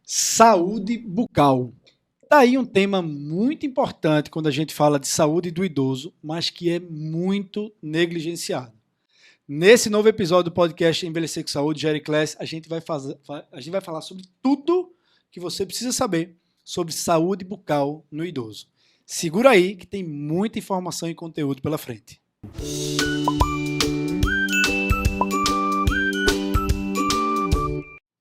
Saúde bucal. Tá aí um tema muito importante quando a gente fala de saúde do idoso, mas que é muito negligenciado. Nesse novo episódio do podcast Envelhecer com Saúde, Jerry Class, a gente vai falar sobre tudo que você precisa saber sobre saúde bucal no idoso. Segura aí que tem muita informação e conteúdo pela frente.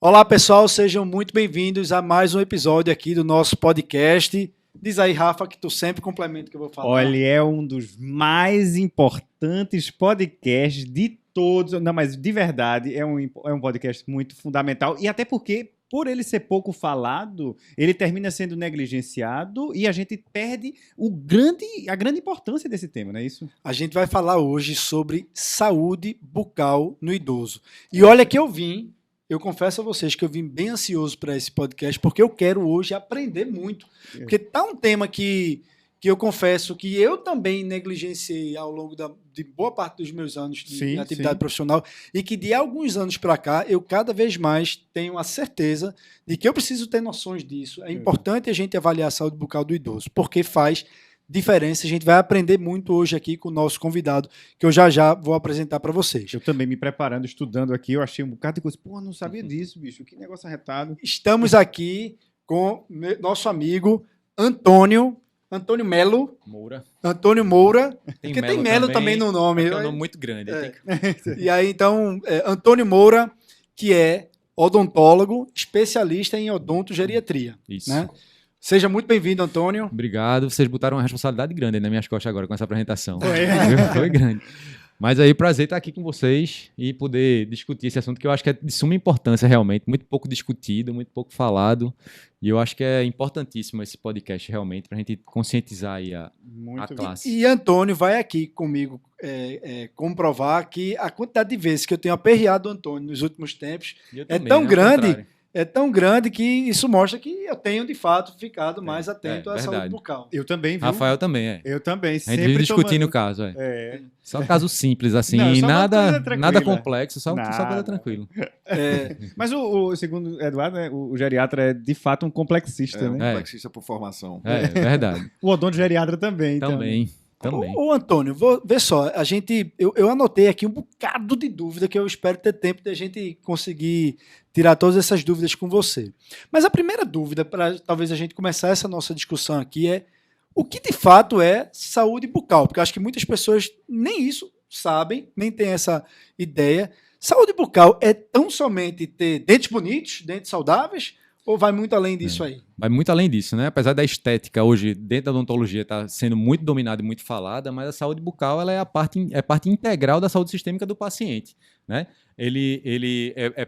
Olá pessoal, sejam muito bem-vindos a mais um episódio aqui do nosso podcast. Diz aí, Rafa, que tu sempre complementa o que eu vou falar. Olha, é um dos mais importantes podcasts de todos. Não, mas de verdade, é um podcast muito fundamental. E até porque, por ele ser pouco falado, ele termina sendo negligenciado e a gente perde a grande importância desse tema, não é isso? A gente vai falar hoje sobre saúde bucal no idoso. E olha que eu confesso a vocês que eu vim bem ansioso para esse podcast, porque eu quero hoje aprender muito. Porque tá um tema que eu confesso que eu também negligenciei ao longo de boa parte dos meus anos de atividade profissional, e que de alguns anos para cá eu cada vez mais tenho a certeza de que eu preciso ter noções disso. É importante a gente avaliar a saúde bucal do idoso, porque faz diferença. A gente vai aprender muito hoje aqui com o nosso convidado, que eu já vou apresentar para vocês. Eu também me preparando, estudando aqui, eu achei um bocado de coisa. Pô, não sabia disso, bicho. Que negócio arretado. Estamos aqui com nosso amigo Antônio Melo. Moura. Antônio Moura. Tem porque tem Melo também no nome. É um nome muito grande. E aí, então, Antônio Moura, que é odontólogo, especialista em odontogeriatria. Isso. Né? Seja muito bem-vindo, Antônio. Obrigado. Vocês botaram uma responsabilidade grande aí nas minhas costas agora com essa apresentação. Foi grande. Mas aí, prazer estar aqui com vocês e poder discutir esse assunto que eu acho que é de suma importância realmente, muito pouco discutido, muito pouco falado, e eu acho que é importantíssimo esse podcast realmente para a gente conscientizar aí a classe. E Antônio vai aqui comigo comprovar que a quantidade de vezes que eu tenho aperreado o Antônio nos últimos tempos é tão grande que isso mostra que eu tenho, de fato, ficado mais atento à saúde bucal. Eu também, viu? Rafael também, Eu também, sempre a gente vive discutindo o caso, Só caso simples, assim, não, nada complexo, só coisa tranquila. Mas o segundo Eduardo, né, o geriatra é, de fato, um complexista, né? Complexista por formação. É verdade. O odontogeriatra também. Também. Ô Antônio, vê só, eu anotei aqui um bocado de dúvida que eu espero ter tempo de a gente conseguir tirar todas essas dúvidas com você. Mas a primeira dúvida, para talvez a gente começar essa nossa discussão aqui, é o que de fato é saúde bucal? Porque eu acho que muitas pessoas nem isso sabem, nem têm essa ideia. Saúde bucal é tão somente ter dentes bonitos, dentes saudáveis, ou vai muito além disso aí? Vai muito além disso, né? Apesar da estética hoje, dentro da odontologia, estar sendo muito dominada e muito falada, mas a saúde bucal ela é parte integral da saúde sistêmica do paciente, né? Ele é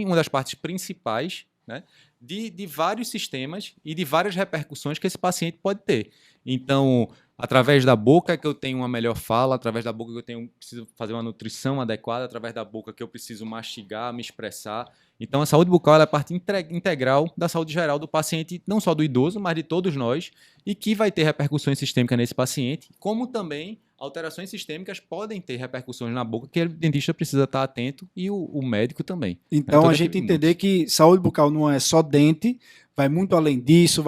uma das partes principais, né, de vários sistemas e de várias repercussões que esse paciente pode ter. Então, através da boca que eu tenho uma melhor fala, através da boca que eu preciso fazer uma nutrição adequada, através da boca que eu preciso mastigar, me expressar. Então, a saúde bucal é parte integral da saúde geral do paciente, não só do idoso, mas de todos nós, e que vai ter repercussões sistêmicas nesse paciente, como também alterações sistêmicas podem ter repercussões na boca, que o dentista precisa estar atento e o médico também. Então, a gente entender que saúde bucal não é só dente, vai muito além disso,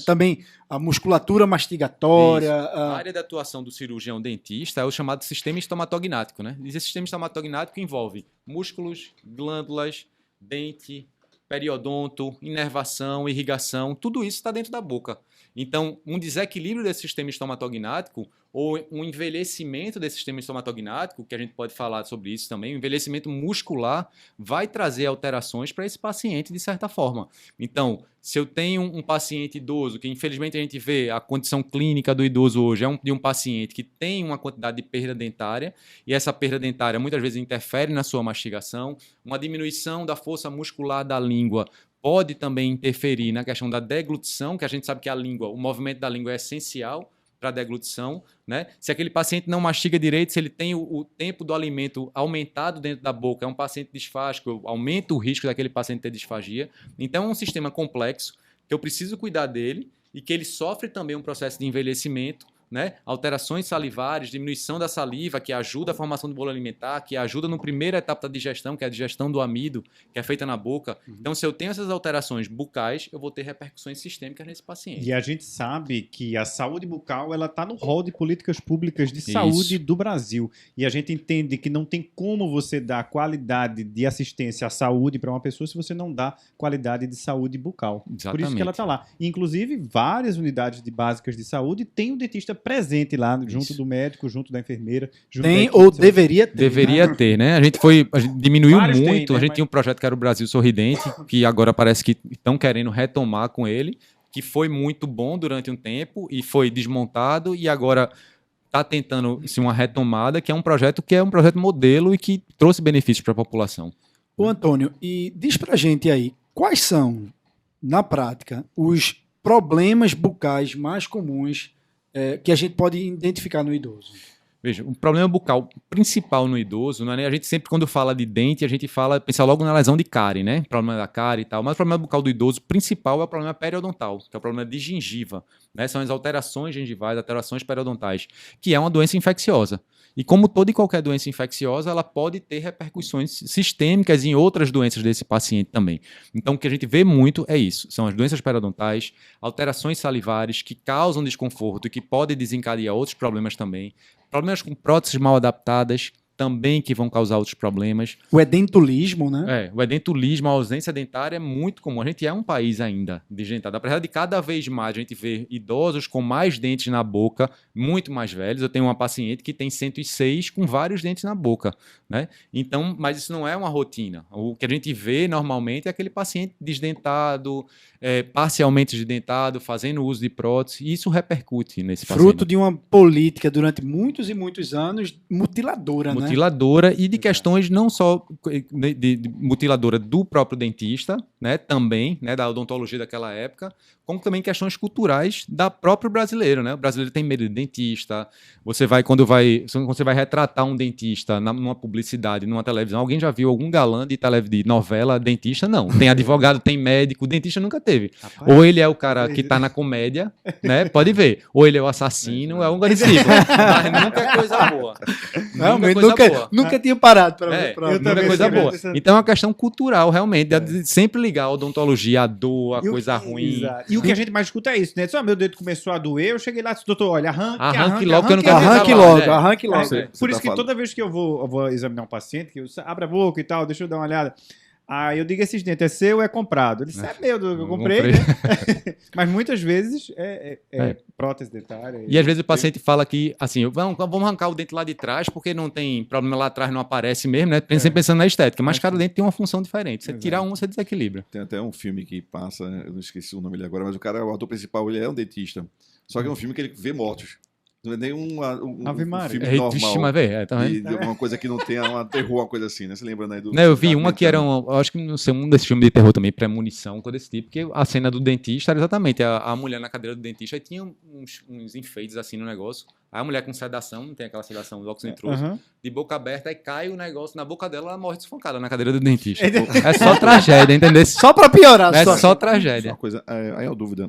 também a musculatura mastigatória. A área de atuação do cirurgião dentista é o chamado sistema estomatognático, né? Esse sistema estomatognático envolve músculos, glândulas, dente, periodonto, inervação, irrigação, tudo isso está dentro da boca. Então, um desequilíbrio desse sistema estomatognático ou um envelhecimento desse sistema estomatognático, que a gente pode falar sobre isso também, o envelhecimento muscular vai trazer alterações para esse paciente de certa forma. Então, se eu tenho um paciente idoso, que infelizmente a gente vê a condição clínica do idoso hoje é de um paciente que tem uma quantidade de perda dentária, e essa perda dentária muitas vezes interfere na sua mastigação, uma diminuição da força muscular da língua pode também interferir na questão da deglutição, que a gente sabe que o movimento da língua é essencial para a deglutição, né? Se aquele paciente não mastiga direito, se ele tem o tempo do alimento aumentado dentro da boca, é um paciente disfágico, aumenta o risco daquele paciente ter disfagia. Então é um sistema complexo que eu preciso cuidar dele e que ele sofre também um processo de envelhecimento, né? Alterações salivares, diminuição da saliva, que ajuda a formação do bolo alimentar, que ajuda na primeira etapa da digestão, que é a digestão do amido, que é feita na boca. Então, se eu tenho essas alterações bucais, eu vou ter repercussões sistêmicas nesse paciente. E a gente sabe que a saúde bucal ela está no rol de políticas públicas de saúde do Brasil. E a gente entende que não tem como você dar qualidade de assistência à saúde para uma pessoa se você não dá qualidade de saúde bucal. Exatamente. Por isso que ela está lá. Inclusive, várias unidades básicas de saúde têm um dentista presente lá, junto do médico, junto da enfermeira. Junto Tem da equipe ou de deveria ter. Deveria ter, né? A gente diminuiu Vários muito. tem, né? A gente Mas- tinha um projeto que era o Brasil Sorridente, que agora parece que estão querendo retomar com ele, que foi muito bom durante um tempo e foi desmontado e agora está tentando uma retomada, que é um projeto modelo e que trouxe benefícios para a população. Ô Antônio, e diz pra gente aí, quais são, na prática, os problemas bucais mais comuns que a gente pode identificar no idoso? Veja, o problema bucal principal no idoso, não é, né? A gente sempre, quando fala de dente, a gente pensa logo na lesão de cárie, né? Problema da cárie e tal. Mas o problema bucal do idoso principal é o problema periodontal, que é o problema de gengiva, né? São as alterações gengivais, alterações periodontais, que é uma doença infecciosa. E como toda e qualquer doença infecciosa, ela pode ter repercussões sistêmicas em outras doenças desse paciente também. Então, o que a gente vê muito é isso. São as doenças periodontais, alterações salivares que causam desconforto e que podem desencadear outros problemas também. Problemas com próteses mal adaptadas também que vão causar outros problemas. O edentulismo, né? O edentulismo, a ausência dentária é muito comum. A gente é um país ainda desdentado. Apesar de cada vez mais a gente ver idosos com mais dentes na boca, muito mais velhos. Eu tenho uma paciente que tem 106 com vários dentes na boca, né? Então, mas isso não é uma rotina. O que a gente vê normalmente é aquele paciente desdentado, parcialmente desdentado, fazendo uso de prótese, e isso repercute nesse paciente. Fruto de uma política durante muitos e muitos anos mutiladora, né? Mutiladora e de questões não só de mutiladora do próprio dentista, né, também, né, da odontologia daquela época, como também questões culturais da próprio brasileiro, né? O brasileiro tem medo de dentista. Quando você vai retratar um dentista numa publicidade, numa televisão, alguém já viu algum galã de novela dentista? Não. Tem advogado, tem médico, dentista nunca teve. Rapaz, Ou ele é o cara que tá na comédia, né? Pode ver. Ou ele é o assassino, é um desse tipo. Mas nunca é coisa boa. Realmente, Nunca é coisa boa. nunca tinha parado para É, pra nunca é também coisa sempre boa. pensando. Então é uma questão cultural, realmente, de sempre ligar a odontologia, a dor, a E o- coisa ruim. Exato. E o que a gente mais escuta é isso, né? Só meu dedo começou a doer, eu cheguei lá e disse, doutor, olha, Arranque logo, que eu não quero Arranque ver logo, trabalho, arranque logo. Você Por tá isso que falando- toda vez que eu vou examinar um paciente, que eu abro a boca e tal, deixa eu dar uma olhada. Aí eu digo, esses dentes é seu ou é comprado? Ele disse, é meu, eu comprei, né? Mas muitas vezes é prótese dentária. E às vezes o paciente fala que, assim, vamos arrancar o dente lá de trás, porque não tem problema lá atrás, não aparece mesmo, né? Sempre pensando na estética, mas cada dente tem uma função diferente. Você tirar um, você desequilibra. Tem até um filme que passa, eu não esqueci o nome dele agora, mas o ator principal, ele é um dentista. Só que é um filme que ele vê mortos. Não é nem um Ave Maria. filme Vixe, normal. mas tá vendo? De alguma coisa que não tenha uma terror, uma coisa assim, né? Você lembra, né? Não, eu vi uma que era eu acho que não sei, um desses filmes de terror também, premonição, coisa desse tipo, porque a cena do dentista era exatamente a mulher na cadeira do dentista e tinha uns enfeites assim no negócio. Aí a mulher com sedação, não tem aquela sedação do óxido nitroso, Aham. de boca aberta, aí cai o negócio na boca dela, ela morre sufocada na cadeira do dentista. É só tragédia, entendeu? Só para piorar a É situação. só tragédia. Uma coisa, aí é uma dúvida.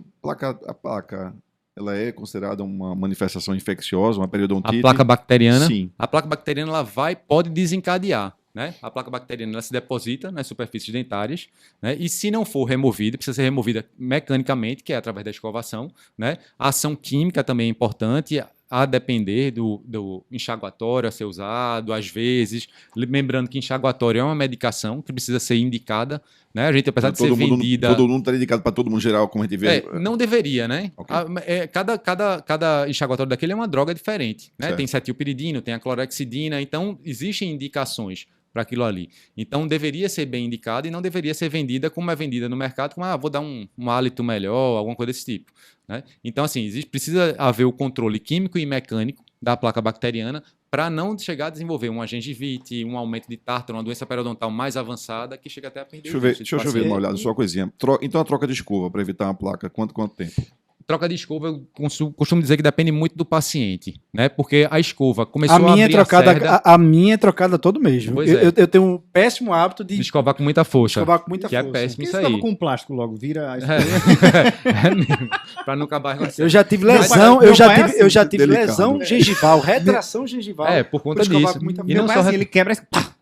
A placa, ela é considerada uma manifestação infecciosa, uma A periodontite? placa bacteriana, Sim. a placa bacteriana ela pode desencadear, né? A placa bacteriana ela se deposita nas superfícies dentárias, né? E se não for removida, precisa ser removida mecanicamente, que é através da escovação, né? A ação química também é importante, a depender do enxaguatório a ser usado, às vezes, lembrando que enxaguatório é uma medicação que precisa ser indicada, né? A gente, apesar de ser vendida... Todo mundo está indicado para todo mundo geral, como a gente vê. não deveria, né? Ok. Cada enxaguatório daquele é uma droga diferente, né? Certo. Tem cetilpiridina, tem a clorexidina, então existem indicações para aquilo ali. Então deveria ser bem indicada e não deveria ser vendida como é vendida no mercado, como vou dar um hálito melhor, alguma coisa desse tipo, né? Então assim, precisa haver o controle químico e mecânico da placa bacteriana para não chegar a desenvolver uma gengivite, um aumento de tártaro, uma doença periodontal mais avançada que chega até a perder Deixa eu o ver, juízo deixa eu desse ver paciente. uma olhada, só uma coisinha. Então a troca de escova para evitar uma placa, quanto tempo? troca de escova, eu costumo dizer que depende muito do paciente, né? Porque a escova começou A minha, abrir a cerda, a minha é trocada todo mês. Viu? Pois Eu, é. eu tenho um péssimo hábito de de escovar com muita força. escovar com muita que força. é péssimo Quem isso estava aí. com plástico logo? Vira a É mesmo. Pra não acabar com Eu já tive Meu lesão, pai- eu já meu pai é tive, eu já tive delicado. lesão gengival, retração gengival. por conta escovar disso. com muita E Meu não pai só, assim, ele quebra... pá!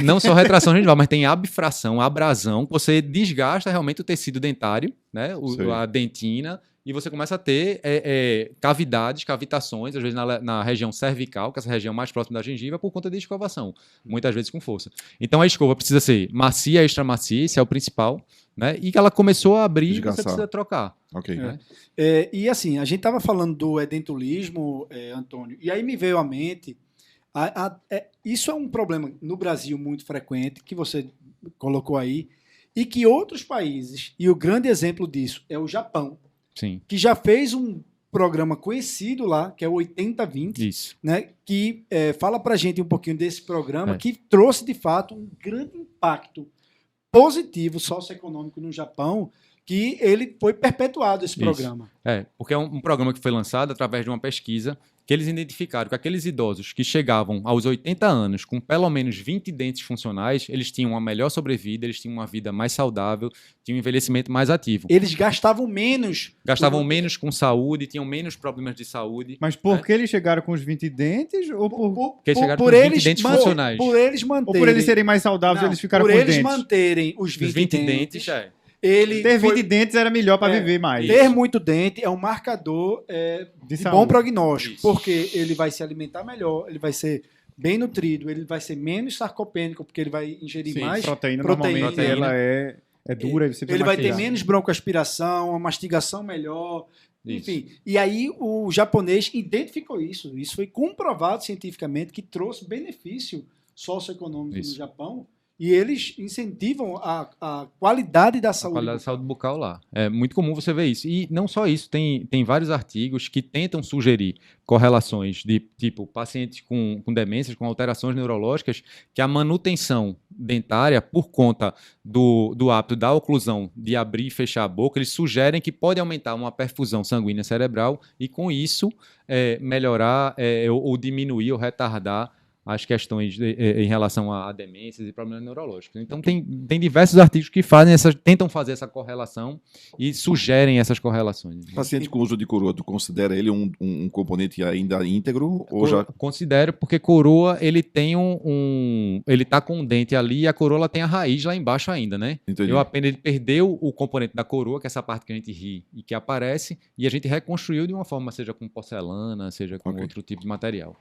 não só retração gengival, mas tem abfração, abrasão. Você desgasta realmente o tecido dentário, né? Sei. A dentina, e você começa a ter cavidades, cavitações, às vezes na região cervical, que é essa região mais próxima da gengiva, por conta de escovação, muitas vezes com força. Então a escova precisa ser macia, extra macia, esse é o principal, né? E que ela começou a abrir e você Desgastar. precisa trocar. Ok. E assim, a gente estava falando do edentulismo, Antônio, e aí me veio à mente, isso é um problema no Brasil muito frequente, que você colocou aí, e que outros países, e o grande exemplo disso é o Japão, Sim, que já fez um programa conhecido lá, que é o 80-20, isso. né, que fala pra gente um pouquinho desse programa, É. que trouxe de fato um grande impacto positivo socioeconômico no Japão, que ele foi perpetuado esse Isso. programa. Porque é um programa que foi lançado através de uma pesquisa que eles identificaram que aqueles idosos que chegavam aos 80 anos com pelo menos 20 dentes funcionais, eles tinham uma melhor sobrevida, eles tinham uma vida mais saudável, tinham um envelhecimento mais ativo. Eles gastavam menos. Gastavam menos com saúde, tinham menos problemas de saúde. Mas por que eles chegaram com os 20 dentes? Ou por, Porque eles chegaram com 20 dentes funcionais. Por eles ou manterem. por eles serem mais saudáveis, Não, eles ficaram por com os eles dentes? manterem os 20, Os 20 dentes, ele Ter 20 foi- dentes era melhor para É, viver mais. ter muito dente é um marcador de saúde. bom prognóstico, Isso. porque ele vai se alimentar melhor, ele vai ser bem nutrido, ele vai ser menos sarcopênico, porque ele vai ingerir Sim, mais proteína, proteína. normalmente ela é dura e você precisa ele vai ter mastigar. menos broncoaspiração, uma mastigação melhor, Isso. enfim. E aí o japonês identificou isso. Isso foi comprovado cientificamente que trouxe benefício socioeconômico Isso. no Japão. E eles incentivam a qualidade da A saúde. qualidade da saúde bucal lá. É muito comum você ver isso. E não só isso, tem vários artigos que tentam sugerir correlações de tipo pacientes com demências, com alterações neurológicas, que a manutenção dentária, por conta do hábito da oclusão de abrir e fechar a boca, eles sugerem que pode aumentar uma perfusão sanguínea cerebral e, com isso, melhorar ou diminuir ou retardar as questões em relação a demências e problemas neurológicos. Então, tem diversos artigos que tentam fazer essa correlação e sugerem essas correlações. Paciente com uso de coroa, tu considera ele um componente ainda íntegro? Ou já... Considero, porque coroa, ele tem ele tá com um dente ali e a coroa ela tem a raiz lá embaixo ainda, né? Entendi. Ele perdeu o componente da coroa, que é essa parte que a gente ri e que aparece, e a gente reconstruiu de uma forma, seja com porcelana, seja com Ok. outro tipo de material.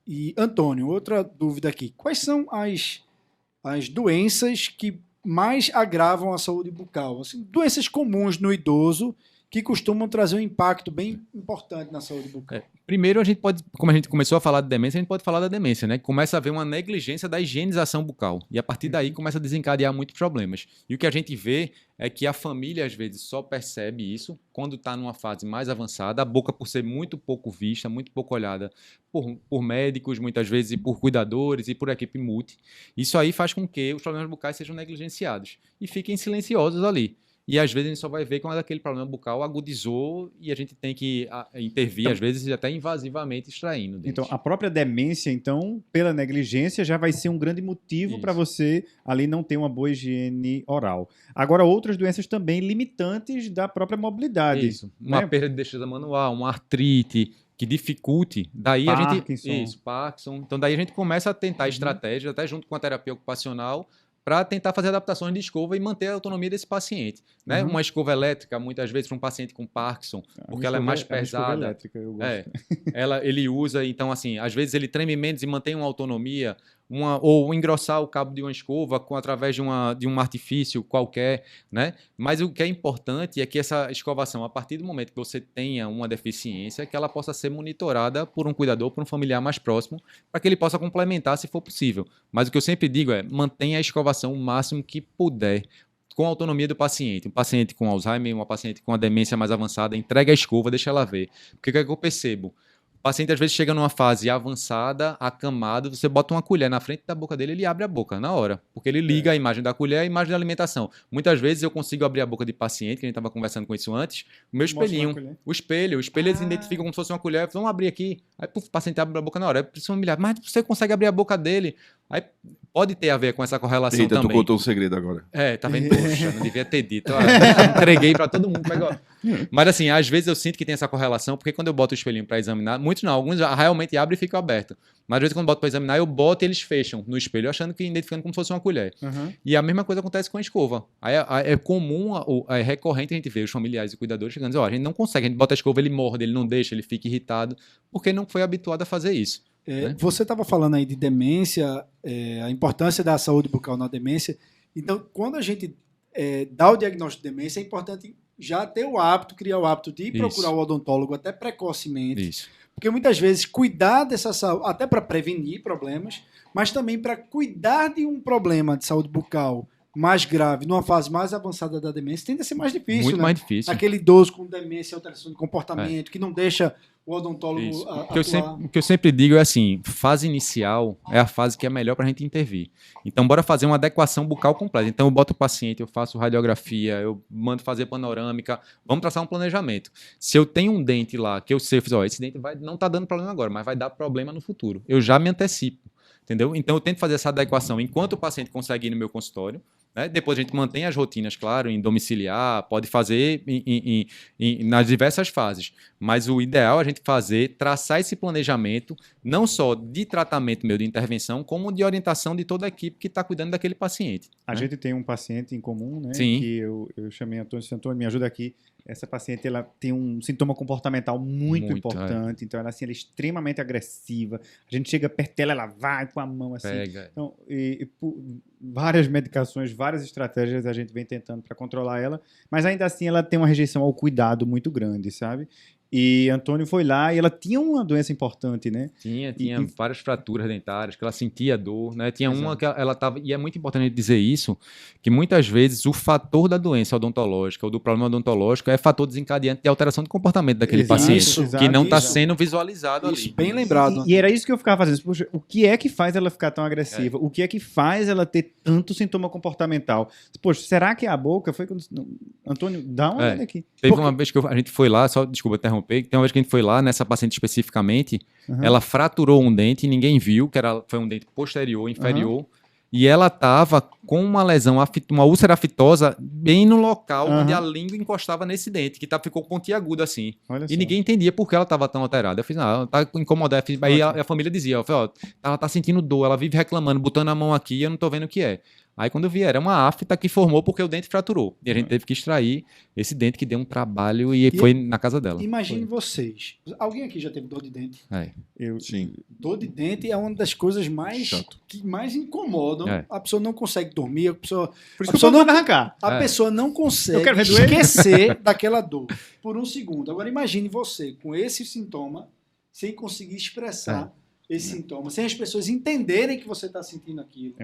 E, Antônio, outra dúvida aqui. Quais são as doenças que mais agravam a saúde bucal? Assim, doenças comuns no idoso que costumam trazer um impacto bem importante na saúde bucal. Primeiro, a gente pode, como a gente começou a falar de demência, a gente pode falar da demência, né? Começa a haver uma negligência da higienização bucal. E a partir daí começa a desencadear muitos problemas. E o que a gente vê é que a família, às vezes, só percebe isso quando está numa fase mais avançada. A boca, por ser muito pouco vista, muito pouco olhada por médicos, muitas vezes, e por cuidadores e por equipe multi. Isso aí faz com que os problemas bucais sejam negligenciados e fiquem silenciosos ali. E às vezes a gente só vai ver quando aquele problema bucal agudizou e a gente tem que intervir, às vezes até invasivamente extraindo. Dente. Então, a própria demência, então, pela negligência, já vai ser um grande motivo Isso. para você ali não ter uma boa higiene oral. Agora, outras doenças também limitantes da própria mobilidade. Isso. Uma né? perda de destreza manual, uma artrite que dificulte, daí a Parkinson. gente... Isso, Parkinson. Então daí a gente começa a tentar estratégias, até junto com a terapia ocupacional, para tentar fazer adaptações de escova e manter a autonomia desse paciente. Né? Uhum. Uma escova elétrica, muitas vezes, para um paciente com Parkinson, porque ela é mais pesada. Elétrica, eu gosto. Ele usa, então, assim, às vezes ele treme menos e mantém uma autonomia, ou engrossar o cabo de uma escova através de um artifício qualquer, né? Mas o que é importante é que essa escovação, a partir do momento que você tenha uma deficiência, que ela possa ser monitorada por um cuidador, por um familiar mais próximo, para que ele possa complementar se for possível. Mas o que eu sempre digo é, mantenha a escovação o máximo que puder, com a autonomia do paciente. Um paciente com Alzheimer, uma paciente com a demência mais avançada, entrega a escova, deixa ela ver. Porque o que é que eu percebo? paciente às vezes chega numa fase avançada, acamado, você bota uma colher na frente da boca dele, ele abre a boca na hora, porque ele liga a imagem da colher à imagem da alimentação. Muitas vezes eu consigo abrir a boca de paciente, que a gente estava conversando com isso antes, o meu espelhinho, o espelho eles identificam como se fosse uma colher, vamos abrir aqui, aí o paciente abre a boca na hora, é preciso humilhar, mas você consegue abrir a boca dele, aí pode ter a ver com essa correlação Eita, também. tu contou um segredo agora. Tá vendo? Poxa, não devia ter dito. Entreguei para todo mundo. Mas assim, às vezes eu sinto que tem essa correlação, porque quando eu boto o espelhinho para examinar, muitos não, alguns realmente abrem e ficam abertos. Mas às vezes quando eu boto para examinar, eu boto e eles fecham no espelho, achando que identificando como se fosse uma colher. E a mesma coisa acontece com a escova. Aí é comum, é recorrente a gente ver os familiares e cuidadores chegando e dizendo, a gente não consegue, a gente bota a escova, ele morde, ele não deixa, ele fica irritado, porque não foi habituado a fazer isso. Né? Você estava falando aí de demência, a importância da saúde bucal na demência. Então, quando a gente dá o diagnóstico de demência, é importante já ter o hábito, criar o hábito de ir procurar o odontólogo até precocemente. Isso. Porque muitas vezes cuidar dessa saúde, até para prevenir problemas, mas também para cuidar de um problema de saúde bucal mais grave, numa fase mais avançada da demência, tende a ser mais difícil. Muito né? mais difícil. Aquele idoso com demência, alteração de comportamento, que não deixa o odontólogo atuar. O que eu sempre digo é assim, fase inicial é a fase que é melhor para a gente intervir. Então, bora fazer uma adequação bucal completa. Então, eu boto o paciente, eu faço radiografia, eu mando fazer panorâmica, vamos traçar um planejamento. Se eu tenho um dente lá, que eu sei, esse dente não está dando problema agora, mas vai dar problema no futuro. Eu já me antecipo. Entendeu? Então, eu tento fazer essa adequação enquanto o paciente consegue ir no meu consultório. Né? Depois a gente mantém as rotinas, claro, em domiciliar, pode fazer nas diversas fases. Mas o ideal é a gente traçar esse planejamento, não só de tratamento meu de intervenção, como de orientação de toda a equipe que está cuidando daquele paciente. A gente tem um paciente em comum, né? Sim. Que eu chamei Antônio. Antônio, me ajuda aqui. Essa paciente ela tem um sintoma comportamental muito importante, então ela é extremamente agressiva. A gente chega perto dela, ela vai com a mão assim. Pega. Então, por várias medicações, várias estratégias a gente vem tentando para controlar ela, mas ainda assim ela tem uma rejeição ao cuidado muito grande, sabe? E Antônio foi lá e ela tinha uma doença importante, né? Tinha várias fraturas dentárias, que ela sentia dor, né? Tinha Exato. uma que ela estava... E é muito importante dizer isso, que muitas vezes o fator da doença odontológica ou do problema odontológico é fator desencadeante de alteração de comportamento daquele Exato, paciente, que não está isso. sendo visualizado Isso, ali. bem lembrado. E era isso que eu ficava fazendo. Poxa, o que é que faz ela ficar tão agressiva? O que é que faz ela ter tanto sintoma comportamental? Poxa, será que é a boca? Foi quando... Antônio, dá uma olhada aqui. Teve uma vez que a gente foi lá, só desculpa interromper, tem uma vez que a gente foi lá, nessa paciente especificamente, ela fraturou um dente e ninguém viu, foi um dente posterior, inferior, e ela estava com uma lesão, uma úlcera aftosa bem no local onde a língua encostava nesse dente, que ficou pontiagudo assim. Olha E só. ninguém entendia por que ela estava tão alterada. Eu fiz, ela tá incomodada. Aí a família dizia, ela tá sentindo dor, ela vive reclamando, botando a mão aqui e eu não tô vendo o que é. Aí quando eu vi, era uma afta que formou porque o dente fraturou. E a gente teve que extrair esse dente que deu um trabalho e foi na casa dela. Imagine vocês. Alguém aqui já teve dor de dente? Sim. Dor de dente é uma das coisas que mais incomodam. A pessoa não consegue dormir, a pessoa Por isso que eu não arrancar. A pessoa não consegue Eu quero ver doer. esquecer daquela dor por um segundo. Agora imagine você com esse sintoma sem conseguir expressar esse sintoma, sem as pessoas entenderem que você está sentindo aquilo.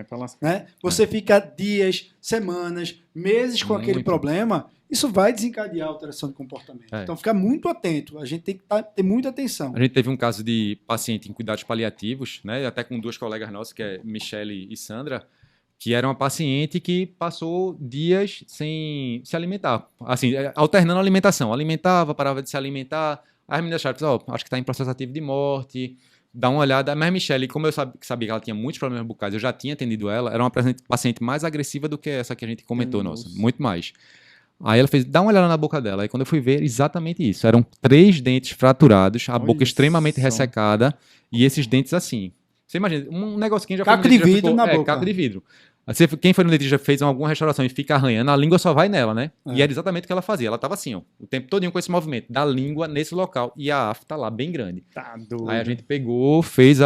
Né? Você fica dias, semanas, meses com aquele problema, isso vai desencadear a alteração de comportamento. Então fica muito atento, a gente tem que ter muita atenção. A gente teve um caso de paciente em cuidados paliativos, né? Até com duas colegas nossas, que é Michele e Sandra, que era uma paciente que passou dias sem se alimentar, assim, alternando a alimentação. Alimentava, parava de se alimentar, aí as meninas acharam, acho que está em processo ativo de morte, dá uma olhada. Mas Michele, como eu sabia que ela tinha muitos problemas bucais, eu já tinha atendido ela, era uma paciente mais agressiva do que essa que a gente comentou, muito mais. Aí ela fez, dá uma olhada na boca dela. Aí quando eu fui ver, exatamente isso. Eram 3 dentes fraturados, a boca extremamente ressecada e esses dentes assim. Você imagina, um negocinho já caco de vidro na boca. Caco de vidro. Quem foi no dentista fez alguma restauração e fica arranhando, a língua só vai nela, né? E era exatamente o que ela fazia. Ela tava assim, o tempo todinho com esse movimento da língua nesse local. E a afta tá lá, bem grande. Tá doido. Aí a gente pegou, fez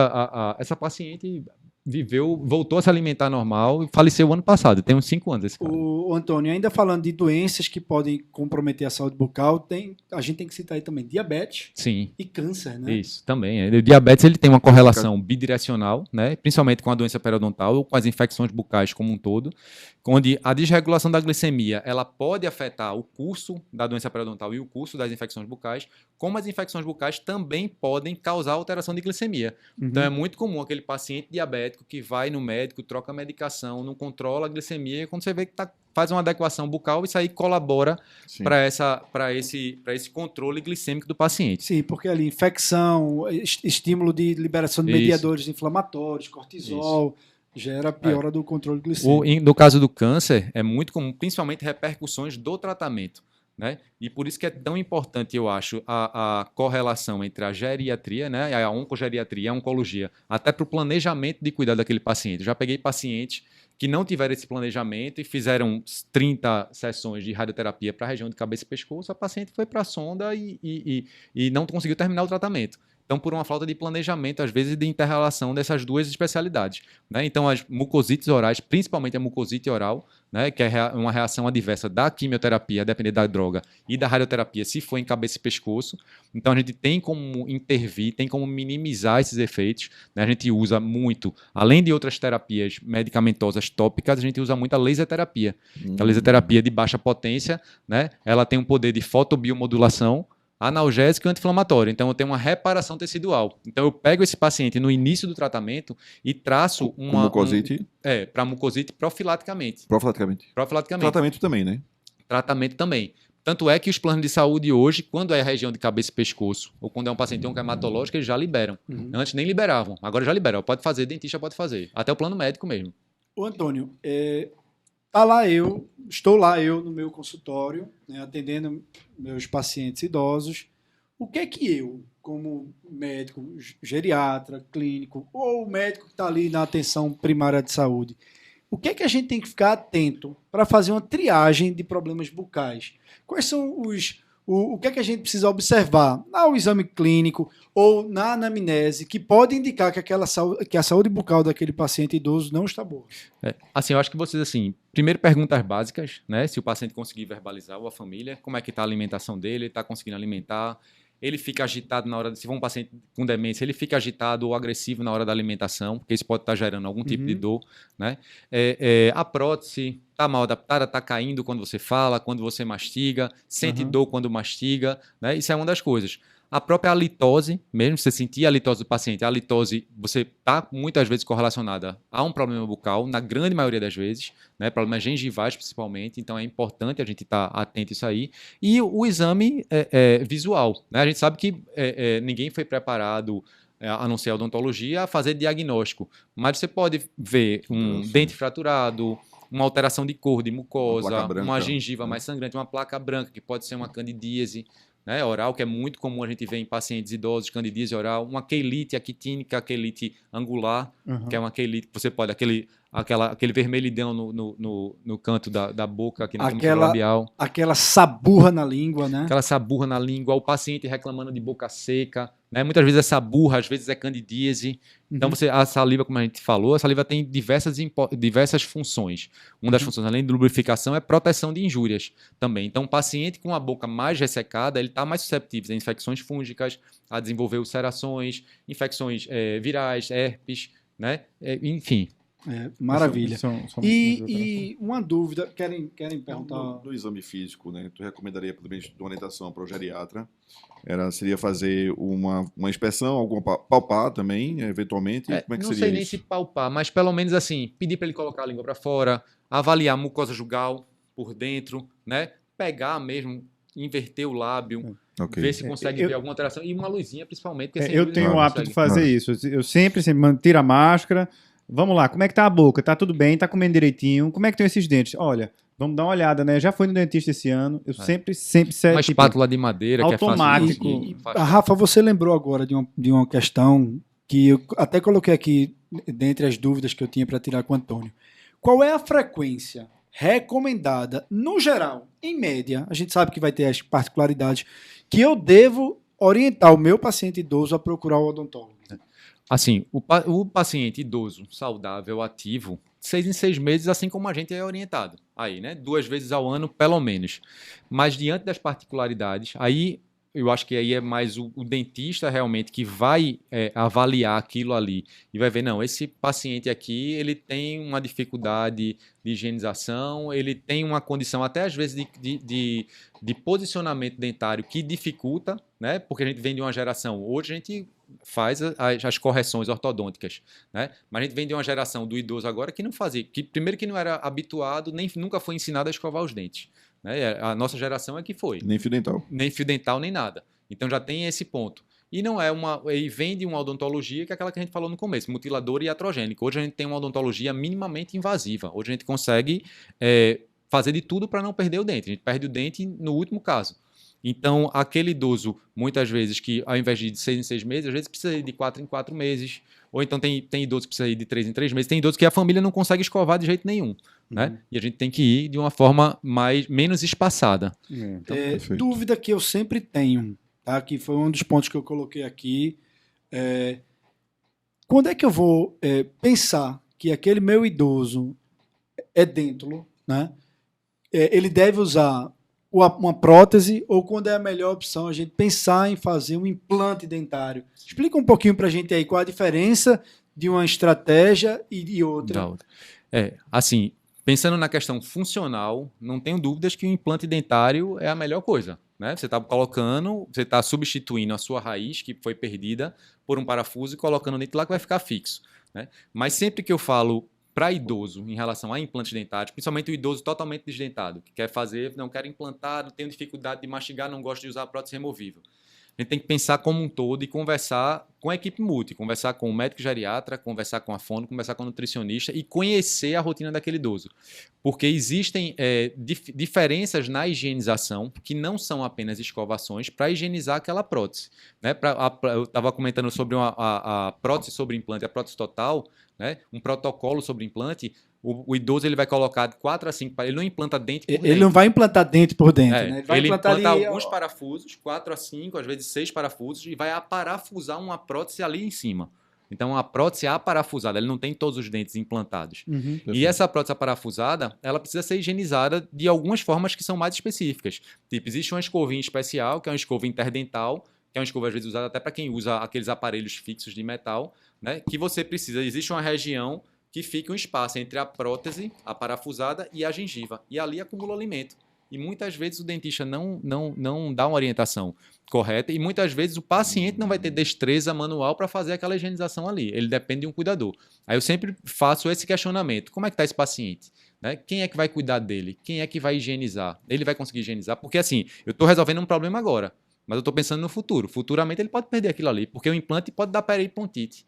essa paciente voltou a se alimentar normal e faleceu ano passado. Tem uns 5 anos esse cara. O Antônio, ainda falando de doenças que podem comprometer a saúde bucal, a gente tem que citar aí também diabetes Sim. e câncer, né? Isso, também. O diabetes ele tem uma correlação bidirecional, né? Principalmente com a doença periodontal ou com as infecções bucais como um todo, onde a desregulação da glicemia ela pode afetar o curso da doença periodontal e o curso das infecções bucais, como as infecções bucais também podem causar alteração de glicemia. Então é muito comum aquele paciente diabético que vai no médico, troca medicação, não controla a glicemia, e quando você vê que faz uma adequação bucal, isso aí colabora para esse controle glicêmico do paciente. Sim, porque ali infecção, estímulo de liberação de mediadores inflamatórios, cortisol, gera piora do controle glicêmico. No caso do câncer, é muito comum, principalmente repercussões do tratamento. Né? E por isso que é tão importante, eu acho, a correlação entre a geriatria, né, a oncogeriatria, a oncologia, até para o planejamento de cuidar daquele paciente. Eu já peguei pacientes que não tiveram esse planejamento e fizeram 30 sessões de radioterapia para a região de cabeça e pescoço, a paciente foi para a sonda e não conseguiu terminar o tratamento. Então, por uma falta de planejamento, às vezes, de inter-relação dessas duas especialidades. Né? Então, as mucosites orais, principalmente a mucosite oral, né, que é uma reação adversa da quimioterapia, a depender da droga, e da radioterapia, se for em cabeça e pescoço. Então, a gente tem como intervir, tem como minimizar esses efeitos. Né? A gente usa muito, além de outras terapias medicamentosas tópicas, a gente usa muito a laser terapia. A laser terapia de baixa potência, né, ela tem um poder de fotobiomodulação, analgésico e anti-inflamatório. Então, eu tenho uma reparação tecidual. Então, eu pego esse paciente no início do tratamento e traço uma... mucosite? Para mucosite profilaticamente. Profilaticamente. Tratamento também, né? Tratamento também. Tanto é que os planos de saúde hoje, quando é a região de cabeça e pescoço, ou quando é um paciente oncohematológico, eles já liberam. Antes nem liberavam, agora já liberam. Pode fazer, dentista pode fazer. Até o plano médico mesmo. Ô, Antônio, estou lá no meu consultório, né, atendendo meus pacientes idosos. O que é que eu, como médico, geriatra, clínico, ou médico que está ali na atenção primária de saúde, o que é que a gente tem que ficar atento para fazer uma triagem de problemas bucais? Quais são o que é que a gente precisa observar no exame clínico ou na anamnese que pode indicar que a saúde bucal daquele paciente idoso não está boa? Assim, eu acho que vocês, primeiro perguntas básicas, né? Se o paciente conseguir verbalizar ou a família, como é que está a alimentação dele, está conseguindo alimentar, ele fica agitado na hora, se for um paciente com demência, ele fica agitado ou agressivo na hora da alimentação, porque isso pode estar gerando algum tipo de dor, né? A prótese está mal adaptada, está caindo quando você fala, quando você mastiga, sente dor quando mastiga, né? Isso é uma das coisas. A própria halitose, mesmo você sentir a halitose do paciente, a halitose você está muitas vezes correlacionada a um problema bucal, na grande maioria das vezes, né, problemas gengivais principalmente, então é importante a gente estar atento a isso aí. E o exame visual, né? A gente sabe que ninguém foi preparado, a não ser a odontologia, a fazer diagnóstico, mas você pode ver um dente fraturado, uma alteração de cor, de mucosa, uma gengiva mais sangrante, uma placa branca, que pode ser uma candidíase, né, oral, que é muito comum a gente ver em pacientes idosos, candidíase oral, uma queilite aquitínica, queilite angular, que é uma queilite que você pode, aquele vermelhidão no canto da boca, aqui na camisa labial. Aquela saburra na língua, né? Aquela saburra na língua, o paciente reclamando de boca seca, né? Muitas vezes é saburra, às vezes é candidíase. Então, a saliva, como a gente falou, a saliva tem diversas funções. Uma das funções, além de lubrificação, é proteção de injúrias também. Então, o paciente com a boca mais ressecada, ele está mais susceptível a infecções fúngicas, a desenvolver ulcerações, infecções virais, herpes, né? Enfim. Maravilha. E uma dúvida, querem perguntar? No exame físico, né? Tu recomendaria, pelo menos, de orientação para o geriatra? Seria fazer uma inspeção, alguma palpar também, eventualmente? Como é que não seria sei nem isso? se palpar, mas pelo menos pedir para ele colocar a língua para fora, avaliar a mucosa jugal por dentro, né? Pegar mesmo, inverter o lábio, ver se consegue ver alguma alteração. E uma luzinha, principalmente. Porque eu tenho o hábito de fazer isso. Eu sempre tiro a máscara. Vamos lá, como é que tá a boca? Tá tudo bem? Tá comendo direitinho? Como é que estão esses dentes? Olha, vamos dar uma olhada, né? Já fui no dentista esse ano. Eu sempre uma espátula de madeira automático. Que é fácil. Rafa, você lembrou agora de uma questão que eu até coloquei aqui dentre as dúvidas que eu tinha para tirar com o Antônio. Qual é a frequência recomendada, no geral, em média? A gente sabe que vai ter as particularidades que eu devo orientar o meu paciente idoso a procurar o odontólogo. Assim, o paciente idoso, saudável, ativo, 6 em 6 meses, assim como a gente é orientado. Aí, né? 2 vezes ao ano, pelo menos. Mas diante das particularidades, aí eu acho que aí é mais o dentista realmente que vai avaliar aquilo ali e vai ver, não, esse paciente aqui, ele tem uma dificuldade de higienização, ele tem uma condição até às vezes de posicionamento dentário que dificulta, né? Porque a gente vem de uma geração, hoje a gente faz as correções ortodônticas, né? Mas a gente vem de uma geração do idoso agora que não fazia, que primeiro que não era habituado, nem nunca foi ensinado a escovar os dentes, né? A nossa geração é que foi. Nem fio dental. Nem fio dental, nem nada. Então já tem esse ponto. E não é e vem de uma odontologia que é aquela que a gente falou no começo, mutiladora e iatrogênica. Hoje a gente tem uma odontologia minimamente invasiva. Hoje a gente consegue fazer de tudo para não perder o dente. A gente perde o dente no último caso. Então, aquele idoso, muitas vezes, que ao invés de 6 em 6 meses, às vezes precisa ir de 4 em 4 meses. Ou então tem idoso que precisa ir de 3 em 3 meses. Tem idoso que a família não consegue escovar de jeito nenhum. Né? E a gente tem que ir de uma forma menos espaçada. Então, dúvida que eu sempre tenho, tá? Que foi um dos pontos que eu coloquei aqui. Quando é que eu vou pensar que aquele meu idoso é dêntulo, né? Ele deve usar uma prótese, ou quando é a melhor opção a gente pensar em fazer um implante dentário? Explica um pouquinho para a gente aí qual a diferença de uma estratégia e de outra. Assim, pensando na questão funcional, não tenho dúvidas que o implante dentário é a melhor coisa. Né? Você está substituindo a sua raiz, que foi perdida, por um parafuso e colocando dentro lá que vai ficar fixo. Né? Mas sempre que eu falo para idoso em relação a implantes dentários, principalmente o idoso totalmente desdentado, que quer fazer, não quer implantar, não tem dificuldade de mastigar, não gosta de usar prótese removível. A gente tem que pensar como um todo e conversar com a equipe multi, conversar com o médico geriatra, conversar com a fono, conversar com o nutricionista e conhecer a rotina daquele idoso. Porque existem diferenças na higienização que não são apenas escovações para higienizar aquela prótese. Né? Eu estava comentando sobre a prótese sobre implante, a prótese total, né? Um protocolo sobre implante. O idoso ele vai colocar de 4 a 5 ele não implanta dente por dente. Ele não vai implantar dente por dentro, né? Ele vai implantar alguns parafusos, 4 a 5, às vezes 6 parafusos, e vai aparafusar uma prótese ali em cima. Então, a prótese é aparafusada, ele não tem todos os dentes implantados. E essa prótese aparafusada, ela precisa ser higienizada de algumas formas que são mais específicas. Tipo, existe uma escovinha especial, que é uma escova interdental, que é uma escova às vezes usada até para quem usa aqueles aparelhos fixos de metal, né? Que você precisa, existe uma região que fica um espaço entre a prótese, a parafusada e a gengiva. E ali acumula alimento. E muitas vezes o dentista não dá uma orientação correta e muitas vezes o paciente não vai ter destreza manual para fazer aquela higienização ali. Ele depende de um cuidador. Aí eu sempre faço esse questionamento. Como é que está esse paciente? Né? Quem é que vai cuidar dele? Quem é que vai higienizar? Ele vai conseguir higienizar? Porque assim, eu estou resolvendo um problema agora, mas eu estou pensando no futuro. Futuramente ele pode perder aquilo ali, porque o implante pode dar periimplantite.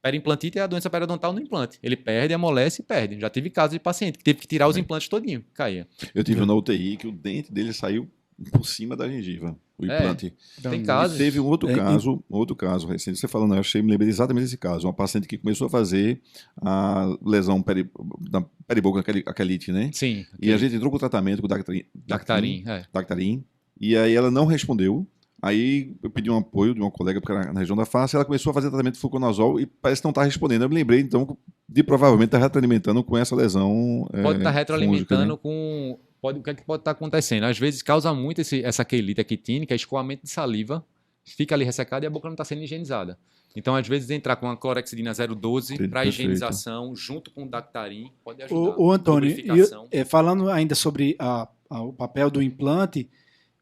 Periimplantite é a doença periodontal no implante. Ele perde, amolece e perde. Já tive casos de paciente que teve que tirar os implantes todinho, caía. Eu tive na UTI que o dente dele saiu por cima da gengiva, o implante. Tem casos. Teve um outro caso recente, você falando, eu me lembrei exatamente desse caso. Uma paciente que começou a fazer a lesão da periboca aquelite, né? Sim. E a gente entrou com o tratamento com Dactarin. E aí ela não respondeu. Aí eu pedi um apoio de uma colega, porque era na região da face, ela começou a fazer tratamento de fluconazol e parece que não está respondendo. Eu me lembrei, então, de provavelmente estar retroalimentando com essa lesão. Pode estar retroalimentando fúngica, né? o que é que pode estar acontecendo? Às vezes causa muito essa quelite aquitínica, escoamento de saliva, fica ali ressecada e a boca não está sendo higienizada. Então, às vezes, entrar com a clorexidina 0,12 para higienização, junto com o Dactarin, pode ajudar. O Antônio, falando ainda sobre o papel do implante,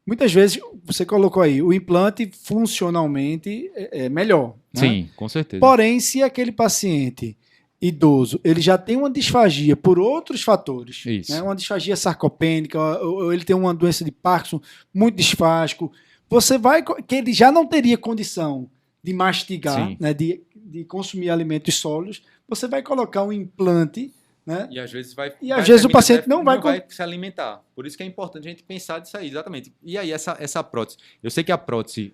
muitas vezes, você colocou aí, o implante funcionalmente é melhor. Né? Sim, com certeza. Porém, se aquele paciente idoso, ele já tem uma disfagia por outros fatores, né? Uma disfagia sarcopênica, ou ele tem uma doença de Parkinson muito disfásico, que ele já não teria condição de mastigar, né? de consumir alimentos sólidos, você vai colocar um implante. Né? E às vezes o paciente não vai se alimentar. Por isso que é importante a gente pensar nisso aí, exatamente. E aí, essa prótese. Eu sei que a prótese,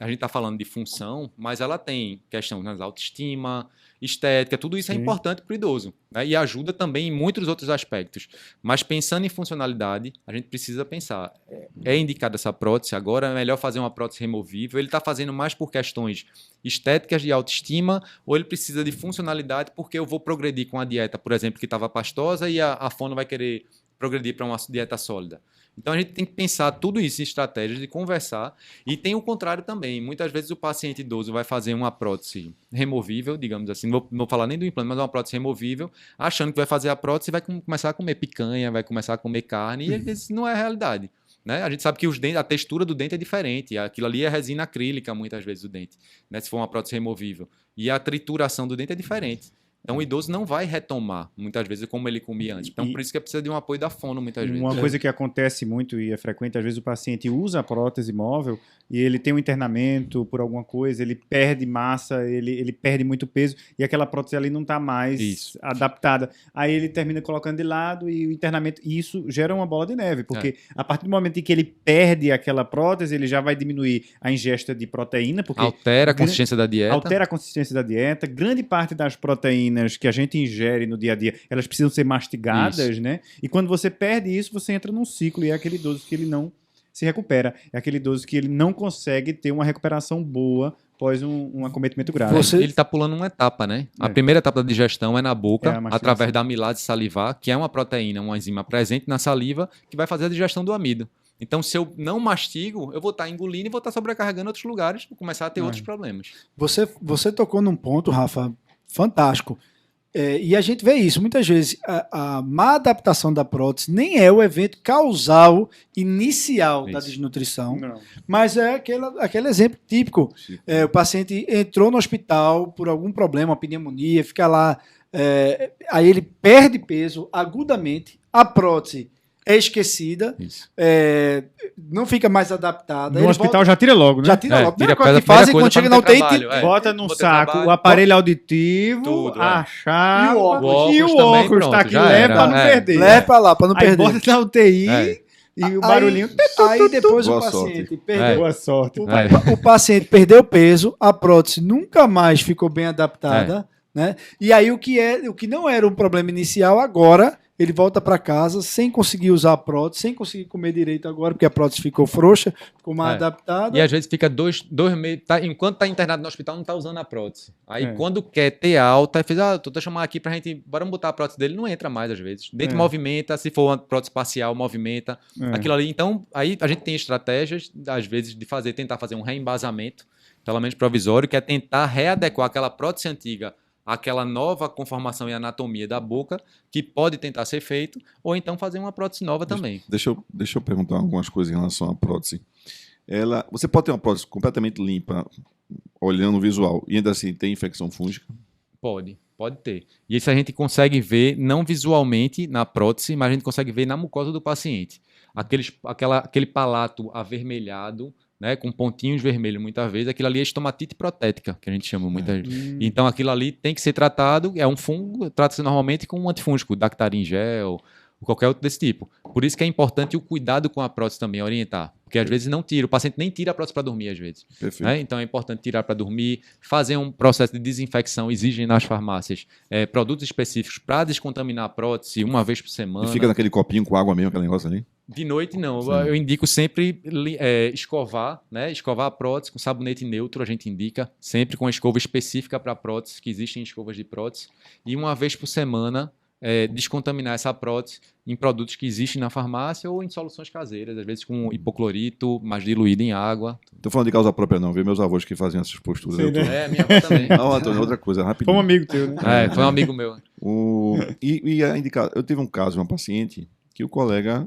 a gente está falando de função, mas ela tem questão de autoestima, estética, tudo isso é Sim. importante para o idoso, né? E ajuda também em muitos outros aspectos. Mas pensando em funcionalidade, a gente precisa pensar, é indicada essa prótese agora, é melhor fazer uma prótese removível, ele está fazendo mais por questões estéticas de autoestima, ou ele precisa de funcionalidade porque eu vou progredir com a dieta, por exemplo, que estava pastosa e a fono vai querer progredir para uma dieta sólida. Então a gente tem que pensar tudo isso em estratégias de conversar, e tem o contrário também. Muitas vezes o paciente idoso vai fazer uma prótese removível, digamos assim, não vou falar nem do implante, mas uma prótese removível, achando que vai fazer a prótese e vai começar a comer picanha, vai começar a comer carne, e às vezes não é a realidade. Né? A gente sabe que os dentes, a textura do dente é diferente, aquilo ali é resina acrílica muitas vezes o dente, né? Se for uma prótese removível. E a trituração do dente é diferente. Então o idoso não vai retomar, muitas vezes, como ele comia antes. Então por isso que precisa de um apoio da fono, muitas vezes. Uma coisa que acontece muito e é frequente, às vezes o paciente usa a prótese móvel e ele tem um internamento por alguma coisa, ele perde massa, ele perde muito peso e aquela prótese ali não está mais adaptada. Aí ele termina colocando de lado e o internamento, e isso gera uma bola de neve, porque a partir do momento em que ele perde aquela prótese, ele já vai diminuir a ingesta de proteína, porque altera a consistência da dieta. Altera a consistência da dieta. Grande parte das proteínas que a gente ingere no dia a dia, elas precisam ser mastigadas, né? E quando você perde isso, você entra num ciclo e é aquele idoso que ele não se recupera. É aquele idoso que ele não consegue ter uma recuperação boa após um acometimento grave. Ele está pulando uma etapa, né? A primeira etapa da digestão é na boca, através da amilase salivar, que é uma proteína, uma enzima presente na saliva, que vai fazer a digestão do amido. Então, se eu não mastigo, eu vou estar engolindo e vou estar sobrecarregando outros lugares, vou começar a ter outros problemas. Você tocou num ponto, Rafa, fantástico. E a gente vê isso. Muitas vezes, a má adaptação da prótese nem é o evento causal inicial da desnutrição, Não. mas é aquele exemplo típico. O paciente entrou no hospital por algum problema, uma pneumonia, fica lá, aí ele perde peso agudamente, a prótese é esquecida, não fica mais adaptada. No hospital já tira logo, né? Já tira logo. Tira Primeira coisa que fazem quando chega na UTI, bota no saco o aparelho auditivo, tudo, a chave e o óculos. e o também, óculos pronto, tá aqui, já leva era. pra não perder. leva pra lá, pra não Aí perder. bota na UTI e o barulhinho... Aí depois Boa o paciente sorte. perdeu. Boa sorte. O paciente perdeu peso, a prótese nunca mais ficou bem adaptada, né? E aí o que não era um problema inicial, agora ele volta para casa sem conseguir usar a prótese, sem conseguir comer direito agora, porque a prótese ficou frouxa, ficou mal adaptada. E às vezes fica dois meses, enquanto está internado no hospital, não está usando a prótese. Aí quando quer ter alta, fez, tô chamando aqui pra gente, bora botar a prótese dele, não entra mais às vezes. Dentro movimenta, se for uma prótese parcial, movimenta, aquilo ali. Então, aí a gente tem estratégias, às vezes, de tentar fazer um reembasamento, pelo menos provisório, que é tentar readequar aquela prótese antiga aquela nova conformação e anatomia da boca, que pode tentar ser feito, ou então fazer uma prótese nova também. Deixa eu perguntar algumas coisas em relação à prótese. Você pode ter uma prótese completamente limpa, olhando o visual, e ainda assim tem infecção fúngica? Pode ter. E isso a gente consegue ver, não visualmente na prótese, mas a gente consegue ver na mucosa do paciente. Aquele palato avermelhado, né, com pontinhos vermelhos muitas vezes, aquilo ali é estomatite protética, que a gente chama muitas vezes. Então aquilo ali tem que ser tratado, é um fungo, trata-se normalmente com um antifúngico, Dactarin gel, ou qualquer outro desse tipo. Por isso que é importante o cuidado com a prótese também, orientar. Porque às vezes não tira, o paciente nem tira a prótese para dormir às vezes. Né? Então é importante tirar para dormir, fazer um processo de desinfecção, exigem nas farmácias produtos específicos para descontaminar a prótese uma vez por semana. E fica naquele copinho com água mesmo, aquele negócio ali? De noite, não. Eu indico sempre escovar, né? Escovar a prótese com sabonete neutro, a gente indica, sempre com a escova específica para prótese, que existem escovas de prótese. E uma vez por semana, descontaminar essa prótese em produtos que existem na farmácia ou em soluções caseiras, às vezes com hipoclorito, mais diluído em água. Tô falando de causa própria não, viu? Meus avós que faziam essas posturas. Sim, né? Minha avó também. Não, Antônio, outra coisa, rapidinho. Foi um amigo teu, né? Foi um amigo meu. Eu tive um caso de uma paciente que o colega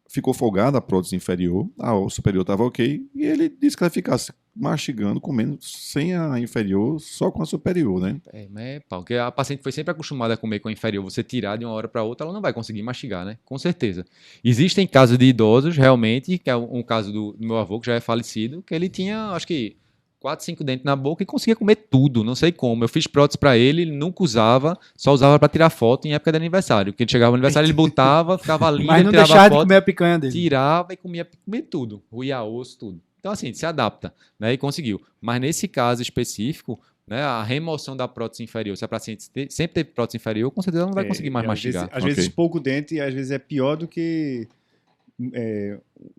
ficou folgado a prótese inferior, a superior estava ok, e ele disse que ela ficasse mastigando, comendo sem a inferior, só com a superior, né? Porque a paciente foi sempre acostumada a comer com a inferior, você tirar de uma hora para outra, ela não vai conseguir mastigar, né? Com certeza. Existem casos de idosos, realmente, que é um caso do meu avô, que já é falecido, que ele tinha, acho que 4, 5 dentes na boca e conseguia comer tudo, não sei como. Eu fiz prótese para ele nunca usava, só usava para tirar foto em época de aniversário. Porque ele chegava no aniversário, ele botava, ficava lindo, mas não tirava deixava foto, de comer a picanha dele. tirava e comia tudo, ruía osso, tudo. Então, assim, se adapta, né? E conseguiu. Mas nesse caso específico, né, a remoção da prótese inferior. Se a paciente sempre teve prótese inferior, com certeza ela não vai conseguir mais mastigar. Às vezes pouco dente, às vezes é pior do que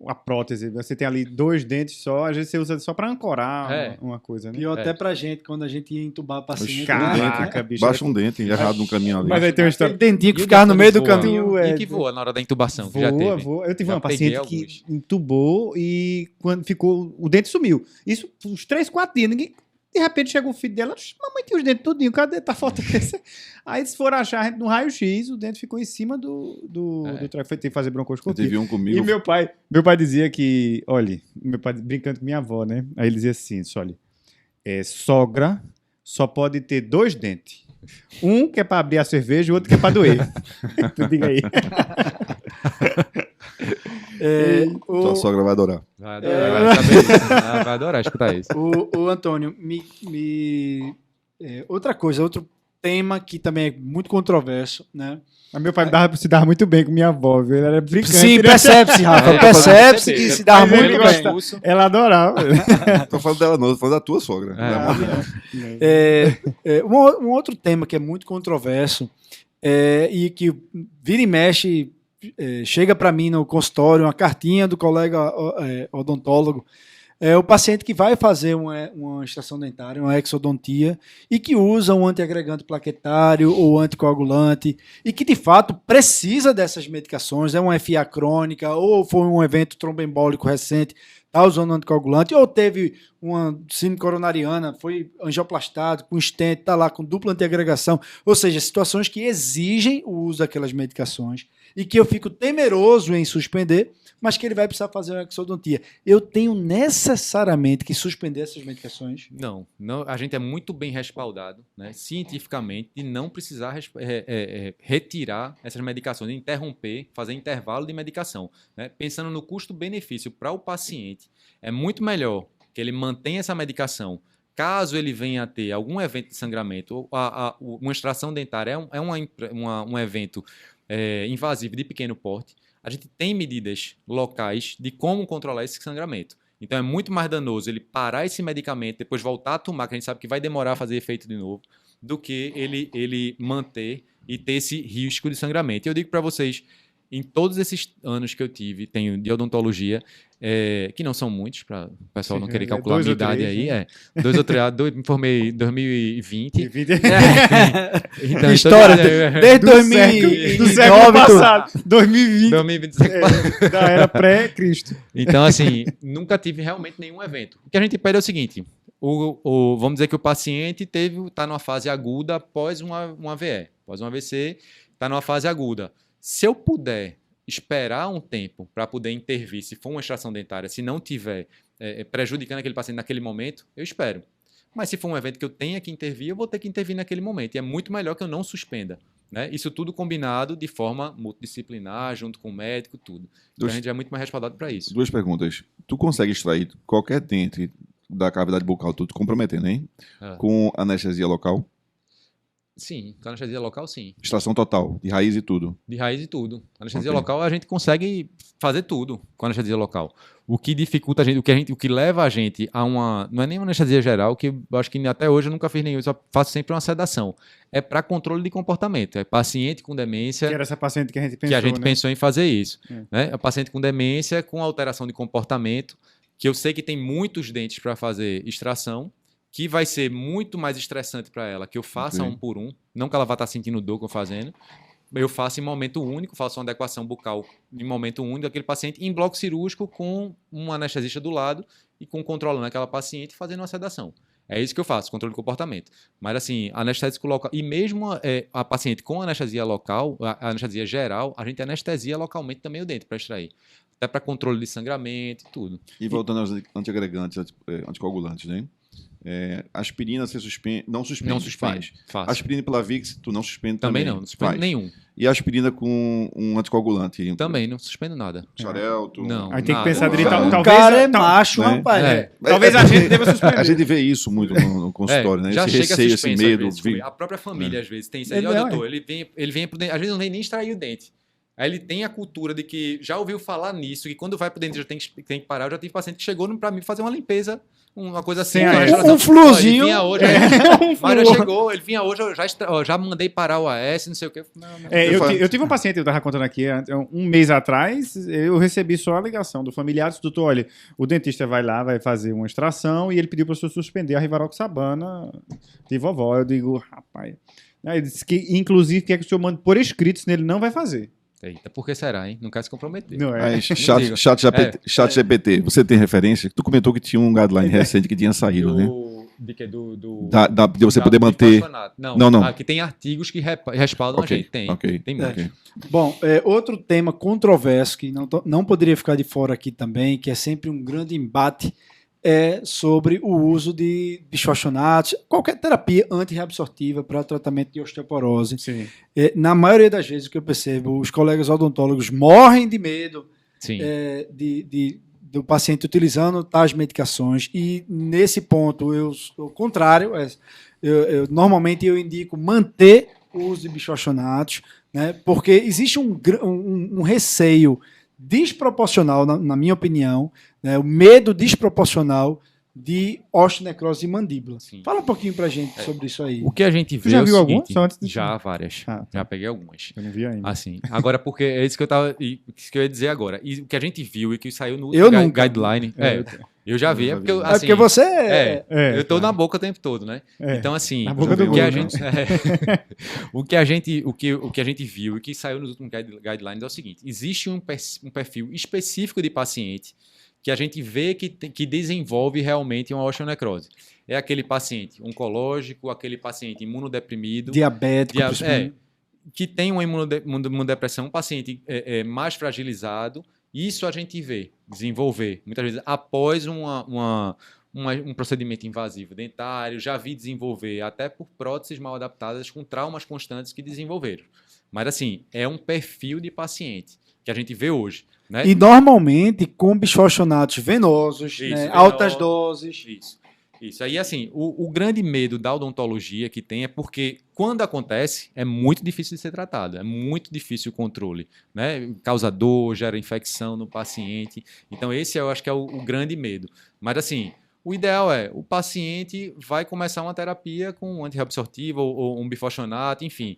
a prótese. Você tem ali 2 dentes só, às vezes você usa só para ancorar uma coisa, né? Pior até pra gente, quando a gente ia entubar o paciente. Caraca, bicho. Baixa um dente errado no caminho ali. Mas aí tem uma história. Aquele dentinho que E o ficava no meio do voa? caminho. E que voa na hora da intubação, que já teve. Voa. Eu tive Já uma peguei paciente que alguns. intubou e quando ficou, o dente sumiu. Isso, uns 3, 4 dias. De repente chega o filho dela, mamãe tinha os dentes tudinho, cadê? Tá faltando esse. Aí eles foram achar a gente no raio-x, o dente ficou em cima do trago. Foi ter que fazer Eu broncoscopia. teve um comigo. E meu pai dizia que, olha, meu pai brincando com minha avó, né? Aí ele dizia assim, olha, sogra só pode ter 2 dentes. Um que é pra abrir a cerveja, o outro que é pra doer. Tu diga aí. Tua sogra vai adorar. Vai adorar, vai saber isso. Vai adorar escutar isso. O Antônio, outra coisa, outro tema que também é muito controverso, né? Mas meu pai se dava muito bem com minha avó, viu? Ele era brincante. Sim, né? percebe-se, Rafa, percebe-se que se dava Mas ele muito gosta. bem. Ela adorava. Tô falando dela não, tô falando da tua sogra. Um outro tema que é muito controverso e que vira e mexe, chega para mim no consultório uma cartinha do colega odontólogo, o paciente que vai fazer uma extração dentária, uma exodontia, e que usa um antiagregante plaquetário ou anticoagulante, e que de fato precisa dessas medicações, é uma FA crônica, ou foi um evento tromboembólico recente, está usando anticoagulante, ou teve uma síndrome coronariana, foi angioplastado, com stent, está lá com dupla antiagregação, ou seja, situações que exigem o uso daquelas medicações, e que eu fico temeroso em suspender, mas que ele vai precisar fazer uma exodontia. Eu tenho necessariamente que suspender essas medicações? Não, a gente é muito bem respaldado, né, cientificamente, de não precisar retirar essas medicações, de interromper, fazer intervalo de medicação. Né? Pensando no custo-benefício para o paciente, é muito melhor que ele mantenha essa medicação caso ele venha a ter algum evento de sangramento. Uma extração dentária um evento invasivo de pequeno porte. A gente tem medidas locais de como controlar esse sangramento. Então é muito mais danoso ele parar esse medicamento, depois voltar a tomar, que a gente sabe que vai demorar a fazer efeito de novo, do que ele manter e ter esse risco de sangramento. E eu digo para vocês, em todos esses anos que eu tenho de odontologia, que não são muitos, para o pessoal não querer calcular a minha idade aí, 2 ou 3, me formei em 2020. Então, história, desde do século 2009, passado, 2020, 2020 da era pré-Cristo. Então, assim, nunca tive realmente nenhum evento. O que a gente pede é o seguinte, vamos dizer que o paciente está numa fase aguda após um AVE, após um AVC, está numa fase aguda. Se eu puder esperar um tempo para poder intervir, se for uma extração dentária, se não tiver prejudicando aquele paciente naquele momento, eu espero. Mas se for um evento que eu tenha que intervir, eu vou ter que intervir naquele momento. E é muito melhor que eu não suspenda. Né? Isso tudo combinado de forma multidisciplinar, junto com o médico, tudo. Então a gente é muito mais respaldado para isso. 2 perguntas. Tu consegue extrair qualquer dente da cavidade bucal, tudo comprometendo, hein? Com anestesia local? Sim, com anestesia local, sim. Extração total, de raiz e tudo. De raiz e tudo. Anestesia local, a gente consegue fazer tudo com anestesia local. O que dificulta a gente, o que leva a gente a uma... Não é nem uma anestesia geral, que eu acho que até hoje eu nunca fiz nenhum, eu só faço sempre uma sedação. É para controle de comportamento. É paciente com demência... Que era essa paciente que a gente pensou, pensou em fazer isso. Né? É paciente com demência, com alteração de comportamento, que eu sei que tem muitos dentes para fazer extração, que vai ser muito mais estressante para ela, que eu faça um por um, não que ela vá estar sentindo dor que eu fazendo, eu faço em momento único, faço uma adequação bucal em momento único daquele paciente, em bloco cirúrgico com um anestesista do lado e controlando aquela paciente fazendo uma sedação. É isso que eu faço, controle de comportamento. Mas assim, anestésico local, e mesmo a paciente com anestesia local, a anestesia geral, a gente anestesia localmente também o dente para extrair. Até para controle de sangramento e tudo. E voltando aos antiagregantes, anticoagulantes, né? Aspirina você não suspende, faz. Aspirina pela Vicks, tu não suspende também. Também não suspendo nenhum. E aspirina com um anticoagulante? Também não suspendo nada. Xarelto? Não. Aí tem que pensar nada. direito. O cara é macho, rapaz. Talvez a gente deva suspender. A gente vê isso muito no consultório, né? Já Esse chega receio, suspenso, esse medo. às vezes, a própria família, às vezes, tem isso aí. Olha, doutor, ele vem, às vezes não vem nem extrair o dente. Aí ele tem a cultura de que já ouviu falar nisso, que quando vai pro dentista tem que parar. Eu já tive paciente que chegou para mim fazer uma limpeza, uma coisa assim. Sem a Um fluozinho. Ele vinha hoje, Mário chegou, ele vinha hoje, eu já mandei parar o AS, não sei o quê. Não. Eu tive um paciente, eu estava contando aqui, um mês atrás, eu recebi só a ligação do familiar, disse, doutor, olha, o dentista vai lá, vai fazer uma extração e ele pediu para o senhor suspender a Rivaroxabana de vovó. Eu digo, rapaz... Aí ele disse que, inclusive, quer que o senhor mande por escrito, senão ele não vai fazer. Eita, por que será, hein? Não quer se comprometer. Não é? Aí, chat GPT, você tem referência? Tu comentou que tinha um guideline recente que tinha saído, né? De que? De você poder manter... Não. Aqui tem artigos que respaldam a gente. Tem muito. Bom, outro tema controverso que não poderia ficar de fora aqui também, que é sempre um grande embate, é sobre o uso de bisphosphonatos, qualquer terapia antirreabsortiva para tratamento de osteoporose. Sim. Na maioria das vezes, o que eu percebo, os colegas odontólogos morrem de medo do paciente utilizando tais medicações, e nesse ponto eu sou contrário. Normalmente eu indico manter o uso de bisphosphonatos, né, porque existe um receio desproporcional, na minha opinião, né, o medo desproporcional de osteonecrose de mandíbula. Sim. Fala um pouquinho pra gente sobre isso aí. O que a gente vê já viu o algum? seguinte, Só já várias. Já peguei algumas. Eu não vi ainda. Assim, agora porque é isso que eu ia dizer agora. E o que a gente viu e que saiu no Eu nunca. guideline, eu já vi, porque eu, É assim, porque você eu tô na boca o tempo todo, né? Então assim, Na boca do o que a gol, gente o que a gente viu e que saiu nos últimos guidelines é o seguinte: existe um perfil específico de paciente que a gente vê que desenvolve realmente uma osteonecrose. É aquele paciente oncológico, aquele paciente imunodeprimido, diabético, principalmente. que tem uma imunodepressão, um paciente mais fragilizado. Isso a gente vê desenvolver, muitas vezes, após um procedimento invasivo dentário. Já vi desenvolver até por próteses mal adaptadas com traumas constantes que desenvolveram. Mas, assim, é um perfil de paciente que a gente vê hoje. Né? E normalmente com bisfosfonatos venosos, altas doses. Isso. Aí, assim, o grande medo da odontologia que tem é porque, quando acontece, é muito difícil de ser tratado, é muito difícil o controle, né? Causa dor, gera infecção no paciente. Então, esse eu acho que é o grande medo. Mas, assim, o ideal é, o paciente vai começar uma terapia com um antirreabsortivo ou um bifosfonato, enfim.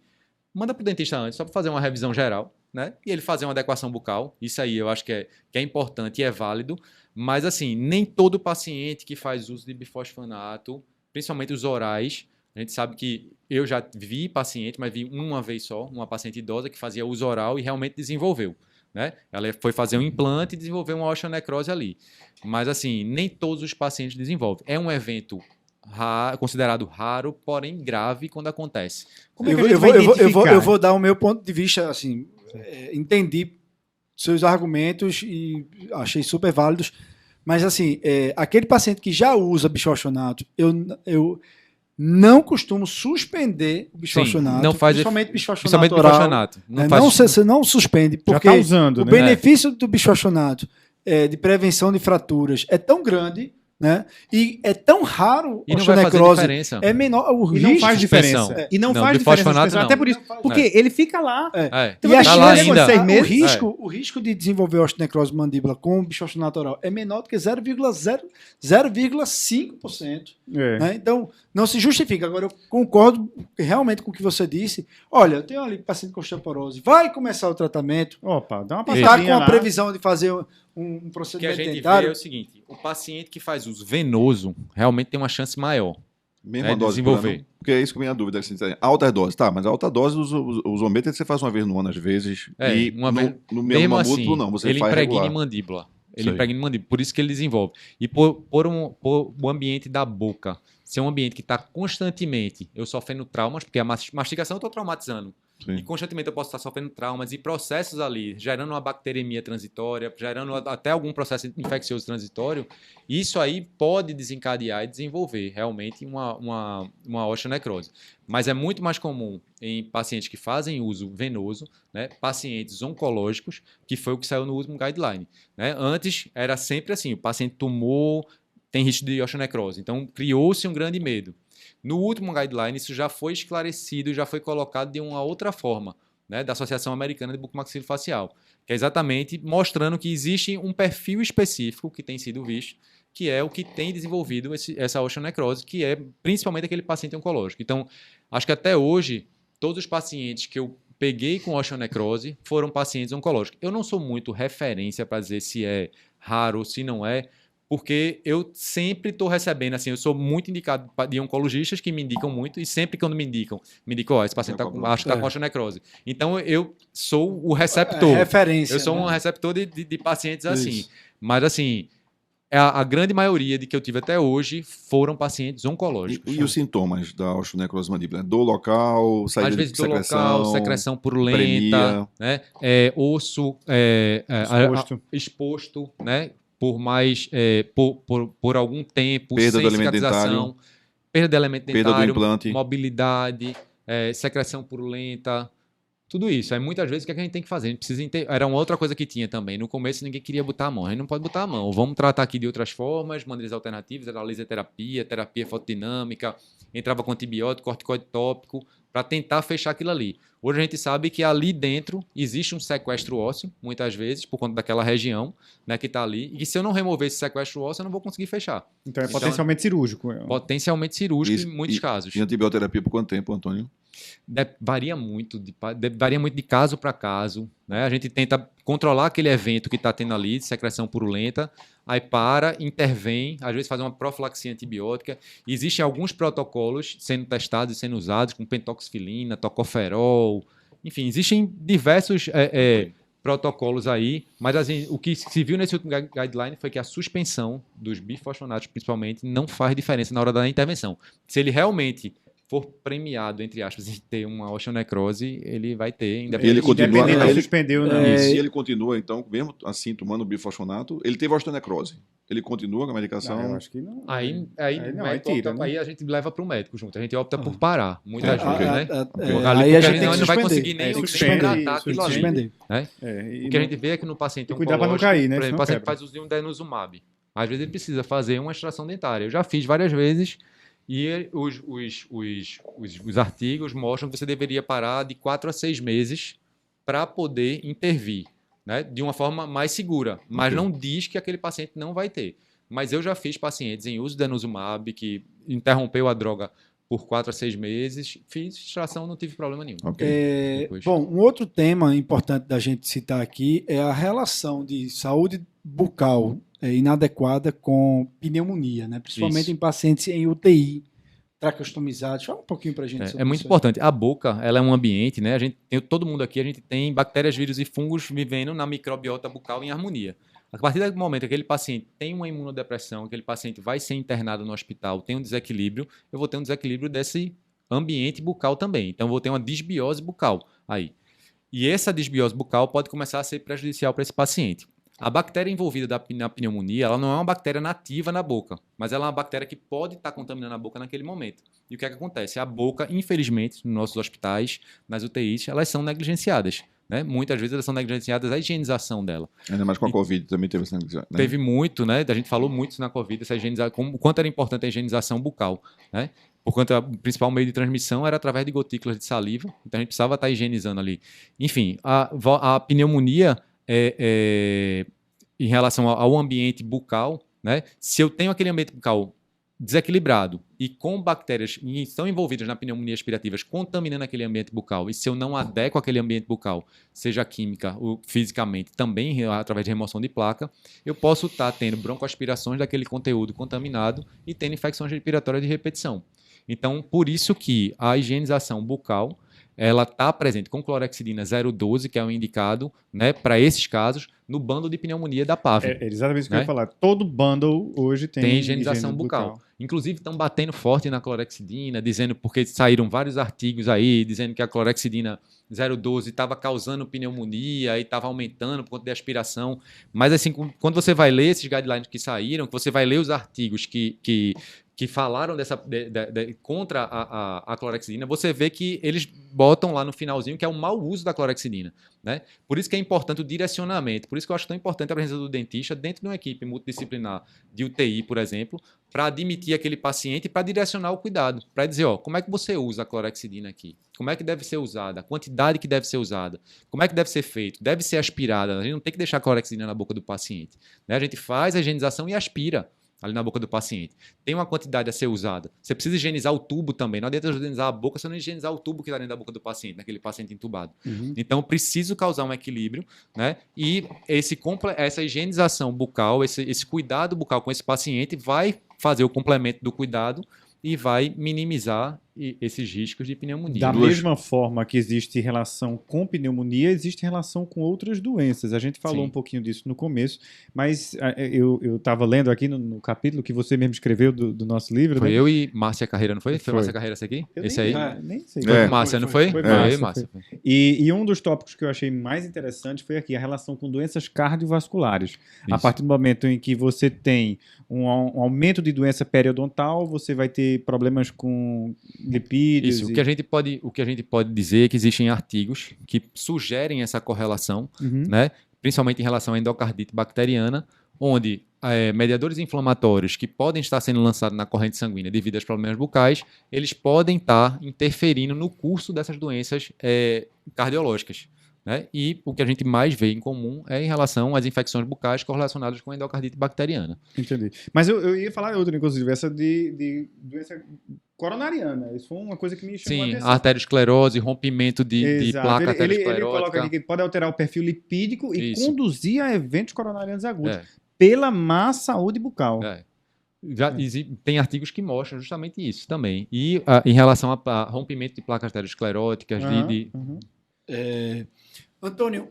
Manda para o dentista antes, só para fazer uma revisão geral, né? E ele fazer uma adequação bucal. Isso aí eu acho que é importante e é válido. Mas, assim, nem todo paciente que faz uso de bifosfonato, principalmente os orais, a gente sabe que eu já vi paciente, mas vi uma vez só, uma paciente idosa que fazia uso oral e realmente desenvolveu, né? Ela foi fazer um implante e desenvolveu uma osteonecrose ali. Mas, assim, nem todos os pacientes desenvolvem. É um evento considerado raro, porém grave quando acontece. Como é que a gente vai identificar? Eu vou dar o meu ponto de vista, assim, entendi seus argumentos e achei super válidos, mas assim, aquele paciente que já usa bisfosfonato, eu não costumo suspender o bisfosfonato, não faz principalmente bisfosfonato oral. Você não suspende, porque já tá usando, o benefício do bisfosfonato de prevenção de fraturas é tão grande, né? E é tão raro a osteonecrose, é menor, o risco não faz diferença. E não faz diferença. Até por isso, porque ele fica lá. Então, e a chance, o risco de desenvolver osteonecrose mandíbula com bisfosfonato oral é menor do que 0,5%. Né? Então, não se justifica. Agora, eu concordo realmente com o que você disse. Olha, eu tenho ali paciente com osteoporose, vai começar o tratamento. Opa, dá uma passadinha lá. Está com a previsão de fazer um procedimento dentário. O que a gente vê é o seguinte: o paciente que faz uso venoso realmente tem uma chance maior mesma de dose desenvolver. Porque é isso que a minha dúvida. Assim, altas doses, tá, mas a alta dose os ometas você faz uma vez no ano às vezes. E no mesmo múltiplo não, você ele faz impregna regular. em mandíbula. Ele impregna em mandíbula, por isso que ele desenvolve. E por o ambiente da boca ser um ambiente que está constantemente eu sofrendo traumas, porque a mastigação eu estou traumatizando. Sim. E constantemente eu posso estar sofrendo traumas e processos ali, gerando uma bacteremia transitória, gerando até algum processo infeccioso transitório. Isso aí pode desencadear e desenvolver realmente uma osteonecrose. Mas é muito mais comum em pacientes que fazem uso venoso, né? Pacientes oncológicos, que foi o que saiu no último guideline. Né? Antes era sempre assim, o paciente tomou, tem risco de osteonecrose. Então criou-se um grande medo. No último guideline, isso já foi esclarecido, já foi colocado de uma outra forma. né, da Associação Americana de Bucomaxilofacial, que é exatamente mostrando que existe um perfil específico que tem sido visto, que é o que tem desenvolvido essa osteonecrose, que é principalmente aquele paciente oncológico. Então, acho que até hoje, todos os pacientes que eu peguei com osteonecrose foram pacientes oncológicos. Eu não sou muito referência para dizer se é raro ou se não é, porque eu sempre estou recebendo, assim, eu sou muito indicado de oncologistas que me indicam muito, e sempre quando me indicam, ó, esse paciente acho que está com osteonecrose. Então, eu sou o receptor. Referência. Eu sou um receptor de pacientes assim. Mas, assim, a grande maioria de que eu tive até hoje foram pacientes oncológicos. E os sintomas da osteonecrose mandíbula? Dor local, saída às vezes de dor local, secreção purulenta, premia, né? Osso exposto, né? Por mais por algum tempo, perda sem do elemento cicatrização, perda do elemento perda do dentário, implante. mobilidade, secreção purulenta, tudo isso. Aí muitas vezes o que a gente tem que fazer? A gente precisa era uma outra coisa que tinha também. No começo ninguém queria botar a mão. A gente não pode botar a mão. Vamos tratar aqui de outras formas, maneiras alternativas, era a laserterapia, terapia fotodinâmica, entrava com antibiótico, corticoide tópico, para tentar fechar aquilo ali. Hoje a gente sabe que ali dentro existe um sequestro ósseo, muitas vezes, por conta daquela região, né, que está ali, e que se eu não remover esse sequestro ósseo, eu não vou conseguir fechar. Então é potencialmente cirúrgico. Potencialmente cirúrgico em muitos casos. E antibioterapia por quanto tempo, Antônio? Varia muito de caso para caso, né? A gente tenta controlar aquele evento que está tendo ali, de secreção purulenta, aí intervém, às vezes faz uma profilaxia antibiótica. Existem alguns protocolos sendo testados e sendo usados, com pentoxifilina, tocoferol, enfim, existem diversos protocolos aí, mas assim, o que se viu nesse último guideline foi que a suspensão dos bifosfonatos, principalmente, não faz diferença na hora da intervenção. Se ele realmente for premiado, entre aspas, em ter uma osteonecrose, ele vai ter, ele continua, ele suspendeu, né? E se ele continua, então, mesmo assim, tomando bifosfonato, ele teve osteonecrose. Ele continua com a medicação? Eu acho que não. Aí tira, né? Aí a gente leva para o médico junto. A gente opta por parar, muitas vezes, né? Aí a gente não vai conseguir nem tratar aquilo ali. Suspender. Né? O que a gente vê é que no paciente cuidar para não cair, né? Por exemplo, o paciente faz uso de um denosumab. Às vezes ele precisa fazer uma extração dentária. Eu já fiz várias vezes. E os artigos mostram que você deveria parar de 4 a 6 meses para poder intervir, né, de uma forma mais segura. Mas não diz que aquele paciente não vai ter. Mas eu já fiz pacientes em uso de denosumab que interrompeu a droga por 4 a 6 meses, fiz extração, não tive problema nenhum. Bom, um outro tema importante da gente citar aqui é a relação de saúde bucal inadequada com pneumonia, né? Principalmente em pacientes em UTI, traqueostomizados. Fala um pouquinho para a gente sobre É muito isso importante. A boca, ela é um ambiente, né? Todo mundo aqui, a gente tem bactérias, vírus e fungos vivendo na microbiota bucal em harmonia. A partir do momento que aquele paciente tem uma imunodepressão, aquele paciente vai ser internado no hospital, tem um desequilíbrio, eu vou ter um desequilíbrio desse ambiente bucal também. Então, eu vou ter uma disbiose bucal aí. E essa disbiose bucal pode começar a ser prejudicial para esse paciente. A bactéria envolvida na pneumonia, ela não é uma bactéria nativa na boca, mas ela é uma bactéria que pode estar contaminando a boca naquele momento. E o que é que acontece? A boca, infelizmente, nos nossos hospitais, nas UTIs, elas são negligenciadas. Né? Muitas vezes elas são negligenciadas a higienização dela. Ainda mais com a Covid também teve essa negligenciação. Né? Teve muito, né? A gente falou muito na Covid, o quanto era importante a higienização bucal, né? Por conta, o principal meio de transmissão era através de gotículas de saliva, então a gente precisava estar higienizando ali. Enfim, a pneumonia em relação ao ambiente bucal, né? Se eu tenho aquele ambiente bucal desequilibrado e com bactérias que estão envolvidas na pneumonia aspirativas contaminando aquele ambiente bucal, e se eu não adequo aquele ambiente bucal, seja química ou fisicamente, também através de remoção de placa, eu posso estar tendo broncoaspirações daquele conteúdo contaminado e tendo infecções respiratórias de repetição. Então, por isso que a higienização bucal ela está presente com clorexidina 0,12, que é o indicado, né, para esses casos, no bundle de pneumonia da PAV. É exatamente isso que eu ia falar. Todo bundle hoje tem higienização bucal. Inclusive, estão batendo forte na clorexidina, dizendo, porque saíram vários artigos aí, dizendo que a clorexidina 0,12 estava causando pneumonia e estava aumentando por conta de aspiração. Mas, assim, quando você vai ler esses guidelines que saíram, que você vai ler os artigos que que falaram contra a clorexidina, você vê que eles botam lá no finalzinho que é o mau uso da clorexidina, né? Por isso que é importante o direcionamento, por isso que eu acho tão importante a presença do dentista dentro de uma equipe multidisciplinar de UTI, por exemplo, para admitir aquele paciente e para direcionar o cuidado, para dizer, ó, como é que você usa a clorexidina aqui? Como é que deve ser usada? A quantidade que deve ser usada? Como é que deve ser feito? Deve ser aspirada, a gente não tem que deixar a clorexidina na boca do paciente, né? A gente faz a higienização e aspira ali na boca do paciente. Tem uma quantidade a ser usada. Você precisa higienizar o tubo também. Não adianta higienizar a boca se não higienizar o tubo que está dentro da boca do paciente, naquele paciente entubado. Então, eu preciso causar um equilíbrio, né? E essa higienização bucal, esse cuidado bucal com esse paciente vai fazer o complemento do cuidado e vai minimizar esses riscos de pneumonia. Da mesma forma que existe relação com pneumonia, existe relação com outras doenças. A gente falou um pouquinho disso no começo, mas eu estava lendo aqui no capítulo que você mesmo escreveu do nosso livro. Foi né? eu e Márcia Carreira, não foi? Foi Márcia Carreira esse aqui? Eu esse aí? nem sei. Foi Márcia, não foi? Foi Márcia. Márcia. E um dos tópicos que eu achei mais interessante foi aqui, a relação com doenças cardiovasculares. A partir do momento em que você tem um aumento de doença periodontal, você vai ter problemas com lipídios. Isso, o que a gente pode dizer é que existem artigos que sugerem essa correlação, né? Principalmente em relação à endocardite bacteriana, onde mediadores inflamatórios que podem estar sendo lançados na corrente sanguínea devido aos problemas bucais, eles podem estar interferindo no curso dessas doenças cardiológicas. Né? E o que a gente mais vê em comum é em relação às infecções bucais correlacionadas com a endocardite bacteriana. Entendi. Mas eu ia falar outra, inclusive, essa de doença coronariana. Isso foi uma coisa que me chamou a atenção. Arteriosclerose, rompimento de placa arteriosclerótica. Ele coloca aqui que pode alterar o perfil lipídico e conduzir a eventos coronarianos agudos pela má saúde bucal. Tem artigos que mostram justamente isso também. E em relação a rompimento de placas arterioscleróticas, Antônio,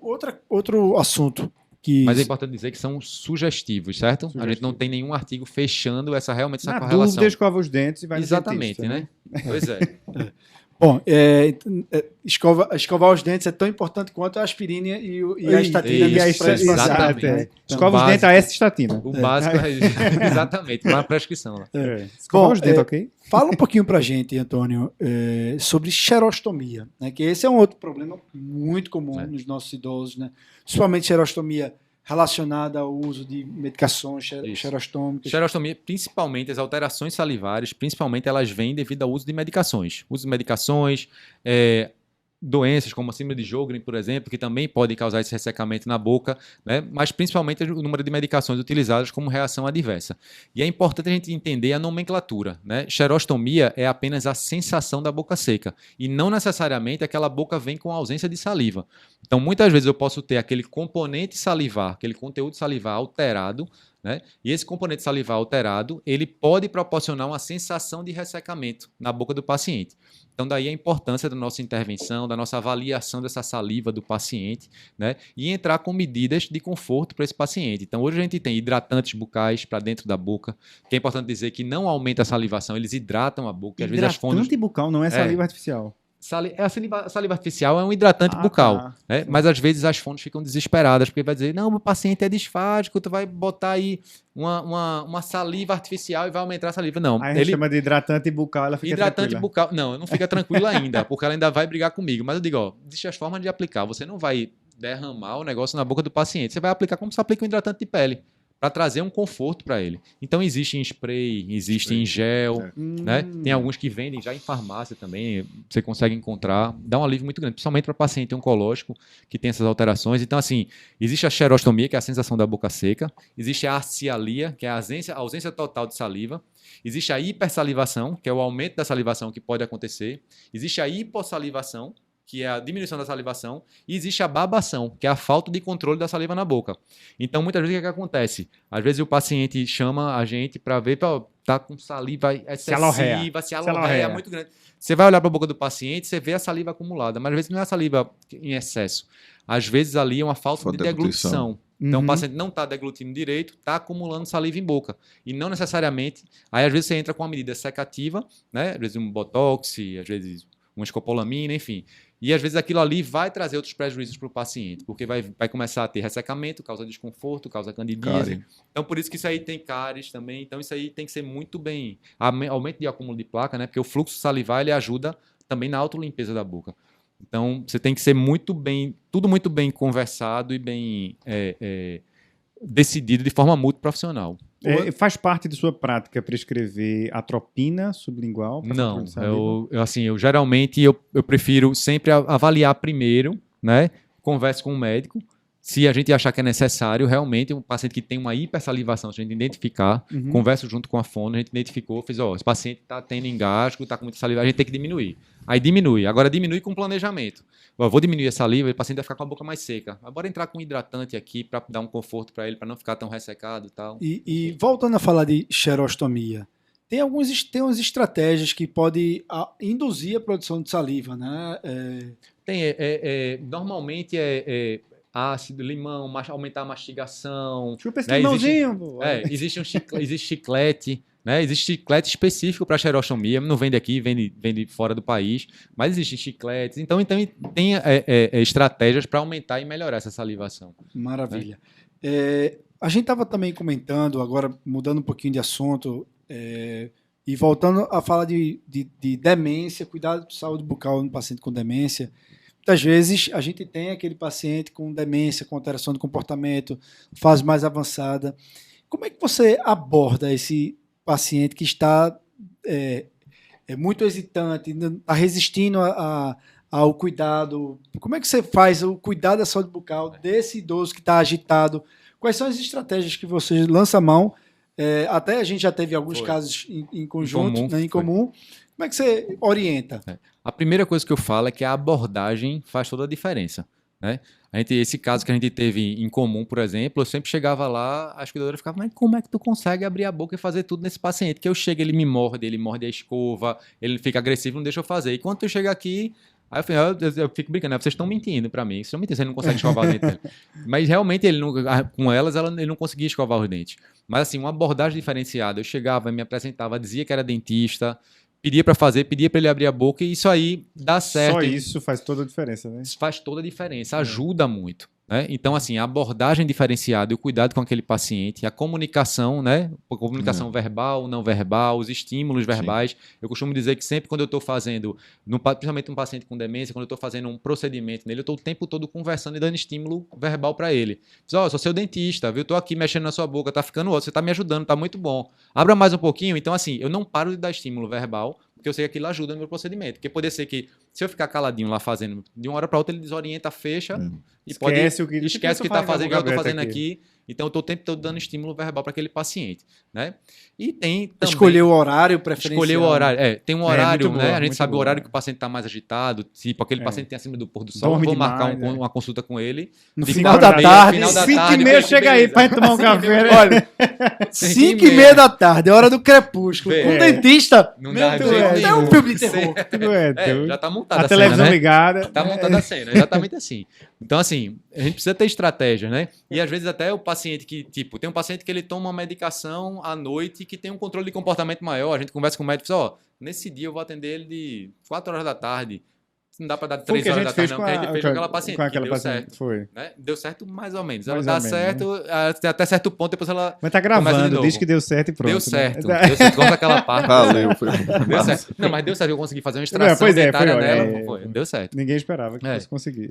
outro assunto que... Mas é importante dizer que são sugestivos, certo? A gente não tem nenhum artigo fechando essa correlação. Na dúvida, escova os dentes e vai no Exatamente, dentista, né? Pois é. Bom, escovar os dentes é tão importante quanto a aspirina e a estatina. Exatamente. Né? Escova os dentes, a estatina. O básico é exatamente, uma prescrição. Lá. Escovar os dentes, ok? Fala um pouquinho pra gente, Antônio, sobre xerostomia, né? Que esse é um outro problema muito comum nos nossos idosos, né? Principalmente xerostomia relacionada ao uso de medicações xerostômicas. Xerostomia, principalmente as alterações salivares, principalmente elas vêm devido ao uso de medicações. Uso de medicações, doenças como a síndrome de Sjögren, por exemplo, que também podem causar esse ressecamento na boca, né? Mas principalmente o número de medicações utilizadas como reação adversa. E é importante a gente entender a nomenclatura, né? Xerostomia é apenas a sensação da boca seca e não necessariamente aquela boca vem com ausência de saliva. Então, muitas vezes eu posso ter aquele componente salivar, aquele conteúdo salivar alterado, né? E esse componente salivar alterado, ele pode proporcionar uma sensação de ressecamento na boca do paciente. Então, daí a importância da nossa intervenção, da nossa avaliação dessa saliva do paciente, né? E entrar com medidas de conforto para esse paciente. Então, hoje a gente tem hidratantes bucais para dentro da boca, que é importante dizer que não aumenta a salivação, eles hidratam a boca. Às vezes as fontes... Hidratante bucal, não é saliva artificial. A saliva artificial é um hidratante bucal, né? Mas às vezes as fontes ficam desesperadas, porque vai dizer, não, o paciente é disfágico, tu vai botar aí uma saliva artificial e vai aumentar a saliva. Não. Aí a gente chama de hidratante bucal, ela fica hidratante bucal, não fica tranquila ainda, porque ela ainda vai brigar comigo. Mas eu digo, ó, existem as formas de aplicar, você não vai derramar o negócio na boca do paciente, você vai aplicar como se aplica um hidratante de pele, para trazer um conforto para ele. Então, existe em spray, existe em gel, né? Tem alguns que vendem já em farmácia também, você consegue encontrar, dá um alívio muito grande, principalmente para paciente oncológico que tem essas alterações. Então, assim, existe a xerostomia, que é a sensação da boca seca, existe a ascialia, que é a ausência total de saliva, existe a hipersalivação, que é o aumento da salivação que pode acontecer, existe a hipossalivação, que é a diminuição da salivação, e existe a babação, que é a falta de controle da saliva na boca. Então, muitas vezes, o que acontece? Às vezes, o paciente chama a gente para ver, tá com saliva excessiva, cialorreia muito grande. Você vai olhar para a boca do paciente, você vê a saliva acumulada, mas às vezes não é a saliva em excesso. Às vezes, ali é uma falta de deglutição. Então, o paciente não está deglutindo direito, está acumulando saliva em boca. E não necessariamente... Aí, às vezes, você entra com uma medida secativa, né? Às vezes, um botox, às vezes, uma escopolamina, enfim... E às vezes aquilo ali vai trazer outros prejuízos para o paciente, porque vai começar a ter ressecamento, causa desconforto, causa candidíase. Cárie. Então, por isso que isso aí tem cáries também. Então, isso aí tem que ser muito bem. Aumento de acúmulo de placa, né? Porque o fluxo salivar ele ajuda também na autolimpeza da boca. Então, você tem que ser tudo muito bem conversado e bem decidido de forma multiprofissional. Faz parte de sua prática prescrever atropina sublingual? Pra Não, controle de saliva? eu geralmente eu prefiro sempre avaliar primeiro, né? Converse com o médico. Se a gente achar que é necessário, realmente, um paciente que tem uma hipersalivação, se a gente identificar, converso junto com a fono, a gente identificou, fez, esse paciente está tendo engasgo, está com muita saliva, a gente tem que diminuir. Aí diminui. Agora diminui com planejamento. Eu vou diminuir a saliva e o paciente vai ficar com a boca mais seca. Bora entrar com um hidratante aqui para dar um conforto para ele, para não ficar tão ressecado e tal. E voltando a falar de xerostomia, tem umas estratégias que podem induzir a produção de saliva, né? Normalmente ácido, limão, aumentar a mastigação. Chupa esse né? limãozinho. Existe chiclete, né? Existe chiclete específico para xerostomia, não vende aqui, vende fora do país, mas existem chicletes. Então tem estratégias para aumentar e melhorar essa salivação. Maravilha. A gente estava também comentando, agora mudando um pouquinho de assunto, e voltando a falar de demência, cuidado de saúde bucal no paciente com demência. Muitas vezes a gente tem aquele paciente com demência, com alteração de comportamento, fase mais avançada. Como é que você aborda esse paciente que está muito hesitante, está resistindo ao cuidado? Como é que você faz o cuidado da saúde bucal desse idoso que está agitado? Quais são as estratégias que você lança a mão? Até a gente já teve alguns casos em conjunto, em comum. Como é que você orienta? A primeira coisa que eu falo é que a abordagem faz toda a diferença, né? Esse caso que a gente teve em comum, por exemplo, eu sempre chegava lá, as cuidadoras ficavam, mas como é que tu consegue abrir a boca e fazer tudo nesse paciente? Que eu chego, ele morde a escova, ele fica agressivo, não deixa eu fazer. E quando tu chega aqui, aí eu fico brincando, vocês estão mentindo pra mim, vocês estão mentindo, você não consegue escovar os dentes dele. Mas realmente com elas, ele não conseguia escovar os dentes. Mas assim, uma abordagem diferenciada, eu chegava, me apresentava, dizia que era dentista, pedia para fazer, pedia para ele abrir a boca e isso aí dá certo. Só isso faz toda a diferença, né? Isso faz toda a diferença, ajuda muito. Né? Então, assim, a abordagem diferenciada e o cuidado com aquele paciente, a comunicação, né? A comunicação verbal, não verbal, os estímulos verbais. Sim. Eu costumo dizer que sempre quando eu estou fazendo, principalmente um paciente com demência, quando eu estou fazendo um procedimento nele, eu estou o tempo todo conversando e dando estímulo verbal para ele. Diz, sou seu dentista, viu? Estou aqui mexendo na sua boca, está ficando ótimo, você está me ajudando, está muito bom. Abra mais um pouquinho. Então, assim, eu não paro de dar estímulo verbal, porque eu sei que aquilo ajuda no meu procedimento. Porque pode ser que, se eu ficar caladinho lá fazendo, de uma hora para outra ele desorienta, fecha e esquece o que está fazendo, o que eu estou fazendo aqui. Então, eu estou o tempo todo dando estímulo verbal para aquele paciente. Né? E tem também... Escolher o horário preferencial. Escolher o horário. Tem um horário, muito né? Boa, a gente sabe boa. O horário que o paciente está mais agitado. Tipo, aquele paciente tem acima do pôr do sol. Eu vou marcar uma consulta com ele. No final da tarde. 5h30 chega aí para tomar um café. Né? Olha, 5h30 da tarde, é hora do crepúsculo. Um dentista. Não dá de jeito nenhum. É um filme de terror. Já está montada a televisão cena, ligada. Está montada a cena, exatamente assim. Então, assim, a gente precisa ter estratégia, né? E às vezes até o paciente que, tipo, tem um paciente que ele toma uma medicação à noite que tem um controle de comportamento maior. A gente conversa com o médico e fala, nesse dia eu vou atender ele de 4 horas da tarde. Não dá para dar 3 horas da tarde, não, porque a gente fez com aquela paciente. Com aquela deu paciente. Certo. Foi. Né? Deu certo mais ou menos. Mais Ela ou dá menos, certo, até certo ponto, depois ela. Mas tá gravando, diz que deu certo e pronto. Deu certo. Né? Deu certo. Conta aquela parte. Valeu, foi. Deu certo. Não, mas deu certo. Eu consegui fazer uma extração dentária nela. Foi. Deu certo. Ninguém esperava que fosse conseguir.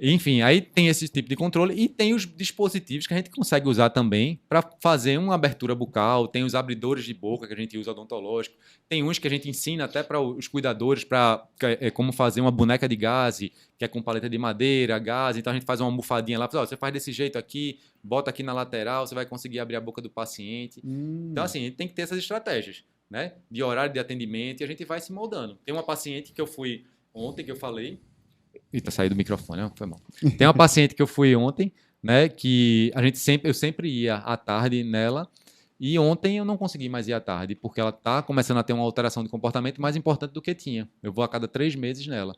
Enfim, aí tem esse tipo de controle e tem os dispositivos que a gente consegue usar também para fazer uma abertura bucal. Tem os abridores de boca que a gente usa odontológico. Tem uns que a gente ensina até para os cuidadores para como fazer uma boneca de gaze, que é com paleta de madeira, gás. Então a gente faz uma almofadinha lá, você faz desse jeito aqui, bota aqui na lateral, você vai conseguir abrir a boca do paciente. Então, assim, a gente tem que ter essas estratégias, né? De horário de atendimento e a gente vai se moldando. Tem uma paciente que eu fui ontem, que eu falei... Eita, saí do microfone, foi mal. Tem uma paciente que eu fui ontem, né? Que eu sempre ia à tarde nela. E ontem eu não consegui mais ir à tarde, porque ela está começando a ter uma alteração de comportamento mais importante do que tinha. Eu vou a cada 3 meses nela.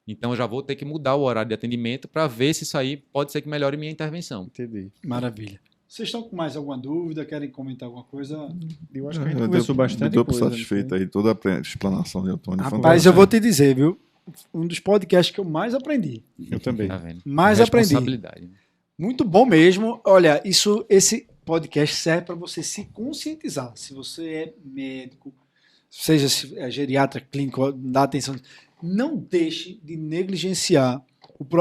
Então eu já vou ter que mudar o horário de atendimento para ver se isso aí pode ser que melhore minha intervenção. Entendi. Maravilha. Vocês estão com mais alguma dúvida? Querem comentar alguma coisa? Eu acho que a gente conversou bastante. Deu por satisfeito aí toda a explanação de Antônio. Rapaz, eu vou te dizer, viu? um dos podcasts que eu mais aprendi. Eu também. Tá vendo? Mais aprendi. Responsabilidade. Muito bom mesmo. Olha, esse podcast serve para você se conscientizar. Se você é médico, seja geriatra, clínico, dá atenção, não deixe de negligenciar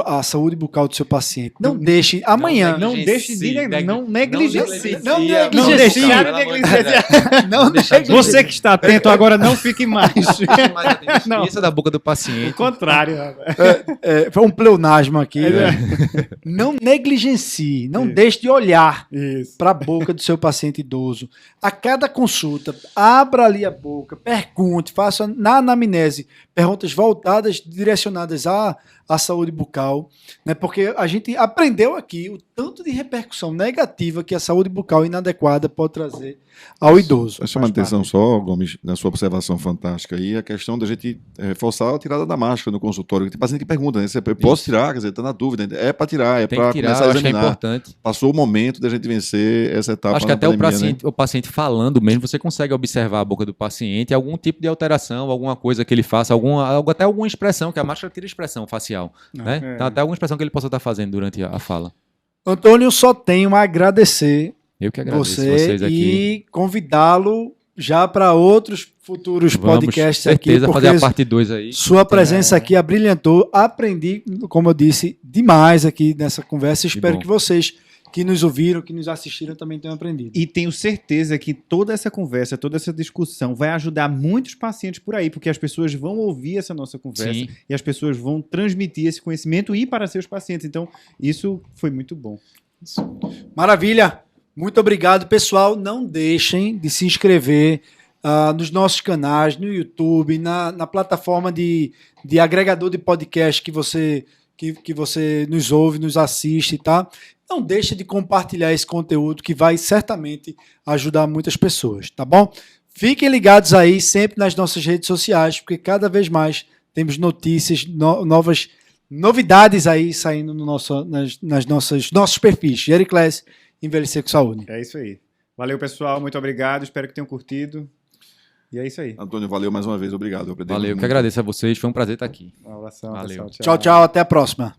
a saúde bucal do seu paciente. Não deixe amanhã. Não deixe de não negligencie. Não Não negligencie. deixar de negligenciar. Não negligencie. Você que está atento agora, não fique mais. Não. Isso é da boca do O paciente. contrário. rapaz. Foi um pleonasmo aqui. Não negligencie. Não deixe de olhar Isso. para a boca do seu paciente idoso. A cada consulta, abra ali a boca, pergunte, faça na anamnese perguntas voltadas, direcionadas à saúde bucal, né? Porque a gente aprendeu aqui o tanto de repercussão negativa que a saúde bucal inadequada pode trazer ao idoso. Só chamar a atenção só, Gomes, na sua observação fantástica aí, a questão da gente reforçar a tirada da máscara no consultório. Tem paciente que pergunta, né? Eu posso tirar? Quer dizer, tá na dúvida. É para tirar, é Tem para que tirar, começar a eu acho que é examinar. importante. Passou o momento da gente vencer essa etapa. Acho que na até pandemia, o paciente falando mesmo, você consegue observar a boca do paciente, algum tipo de alteração, alguma coisa que ele faça, até alguma expressão, que a máscara tira expressão facial. Né? É. Então, até alguma expressão que ele possa estar fazendo durante a fala. Antônio, só tenho a agradecer Eu que agradeço você vocês aqui. e convidá-lo já para outros futuros podcasts aqui, certeza, porque fazer a parte 2 aí. sua presença aqui abrilhantou. Aprendi, como eu disse, demais aqui nessa conversa. Espero bom. que vocês que nos ouviram, que nos assistiram, também tenham aprendido. E tenho certeza que toda essa conversa, toda essa discussão vai ajudar muitos pacientes por aí, porque as pessoas vão ouvir essa nossa conversa Sim. e as pessoas vão transmitir esse conhecimento e para seus pacientes. Então, isso foi muito bom. Maravilha! Muito obrigado, pessoal. Não deixem de se inscrever nos nossos canais, no YouTube, na plataforma de agregador de podcast que você nos ouve, nos assiste, tá? Não deixe de compartilhar esse conteúdo que vai certamente ajudar muitas pessoas, tá bom? Fiquem ligados aí sempre nas nossas redes sociais, porque cada vez mais temos notícias, novas novidades aí saindo no nossos perfis. Gericlass, Envelhecer com Saúde. É isso aí. Valeu, pessoal. Muito obrigado. Espero que tenham curtido. E é isso aí. Antônio, valeu mais uma vez. Obrigado. Valeu, eu que agradeço a vocês. Foi um prazer estar aqui. Um abração, Valeu. pessoal. Tchau, tchau. Até a próxima.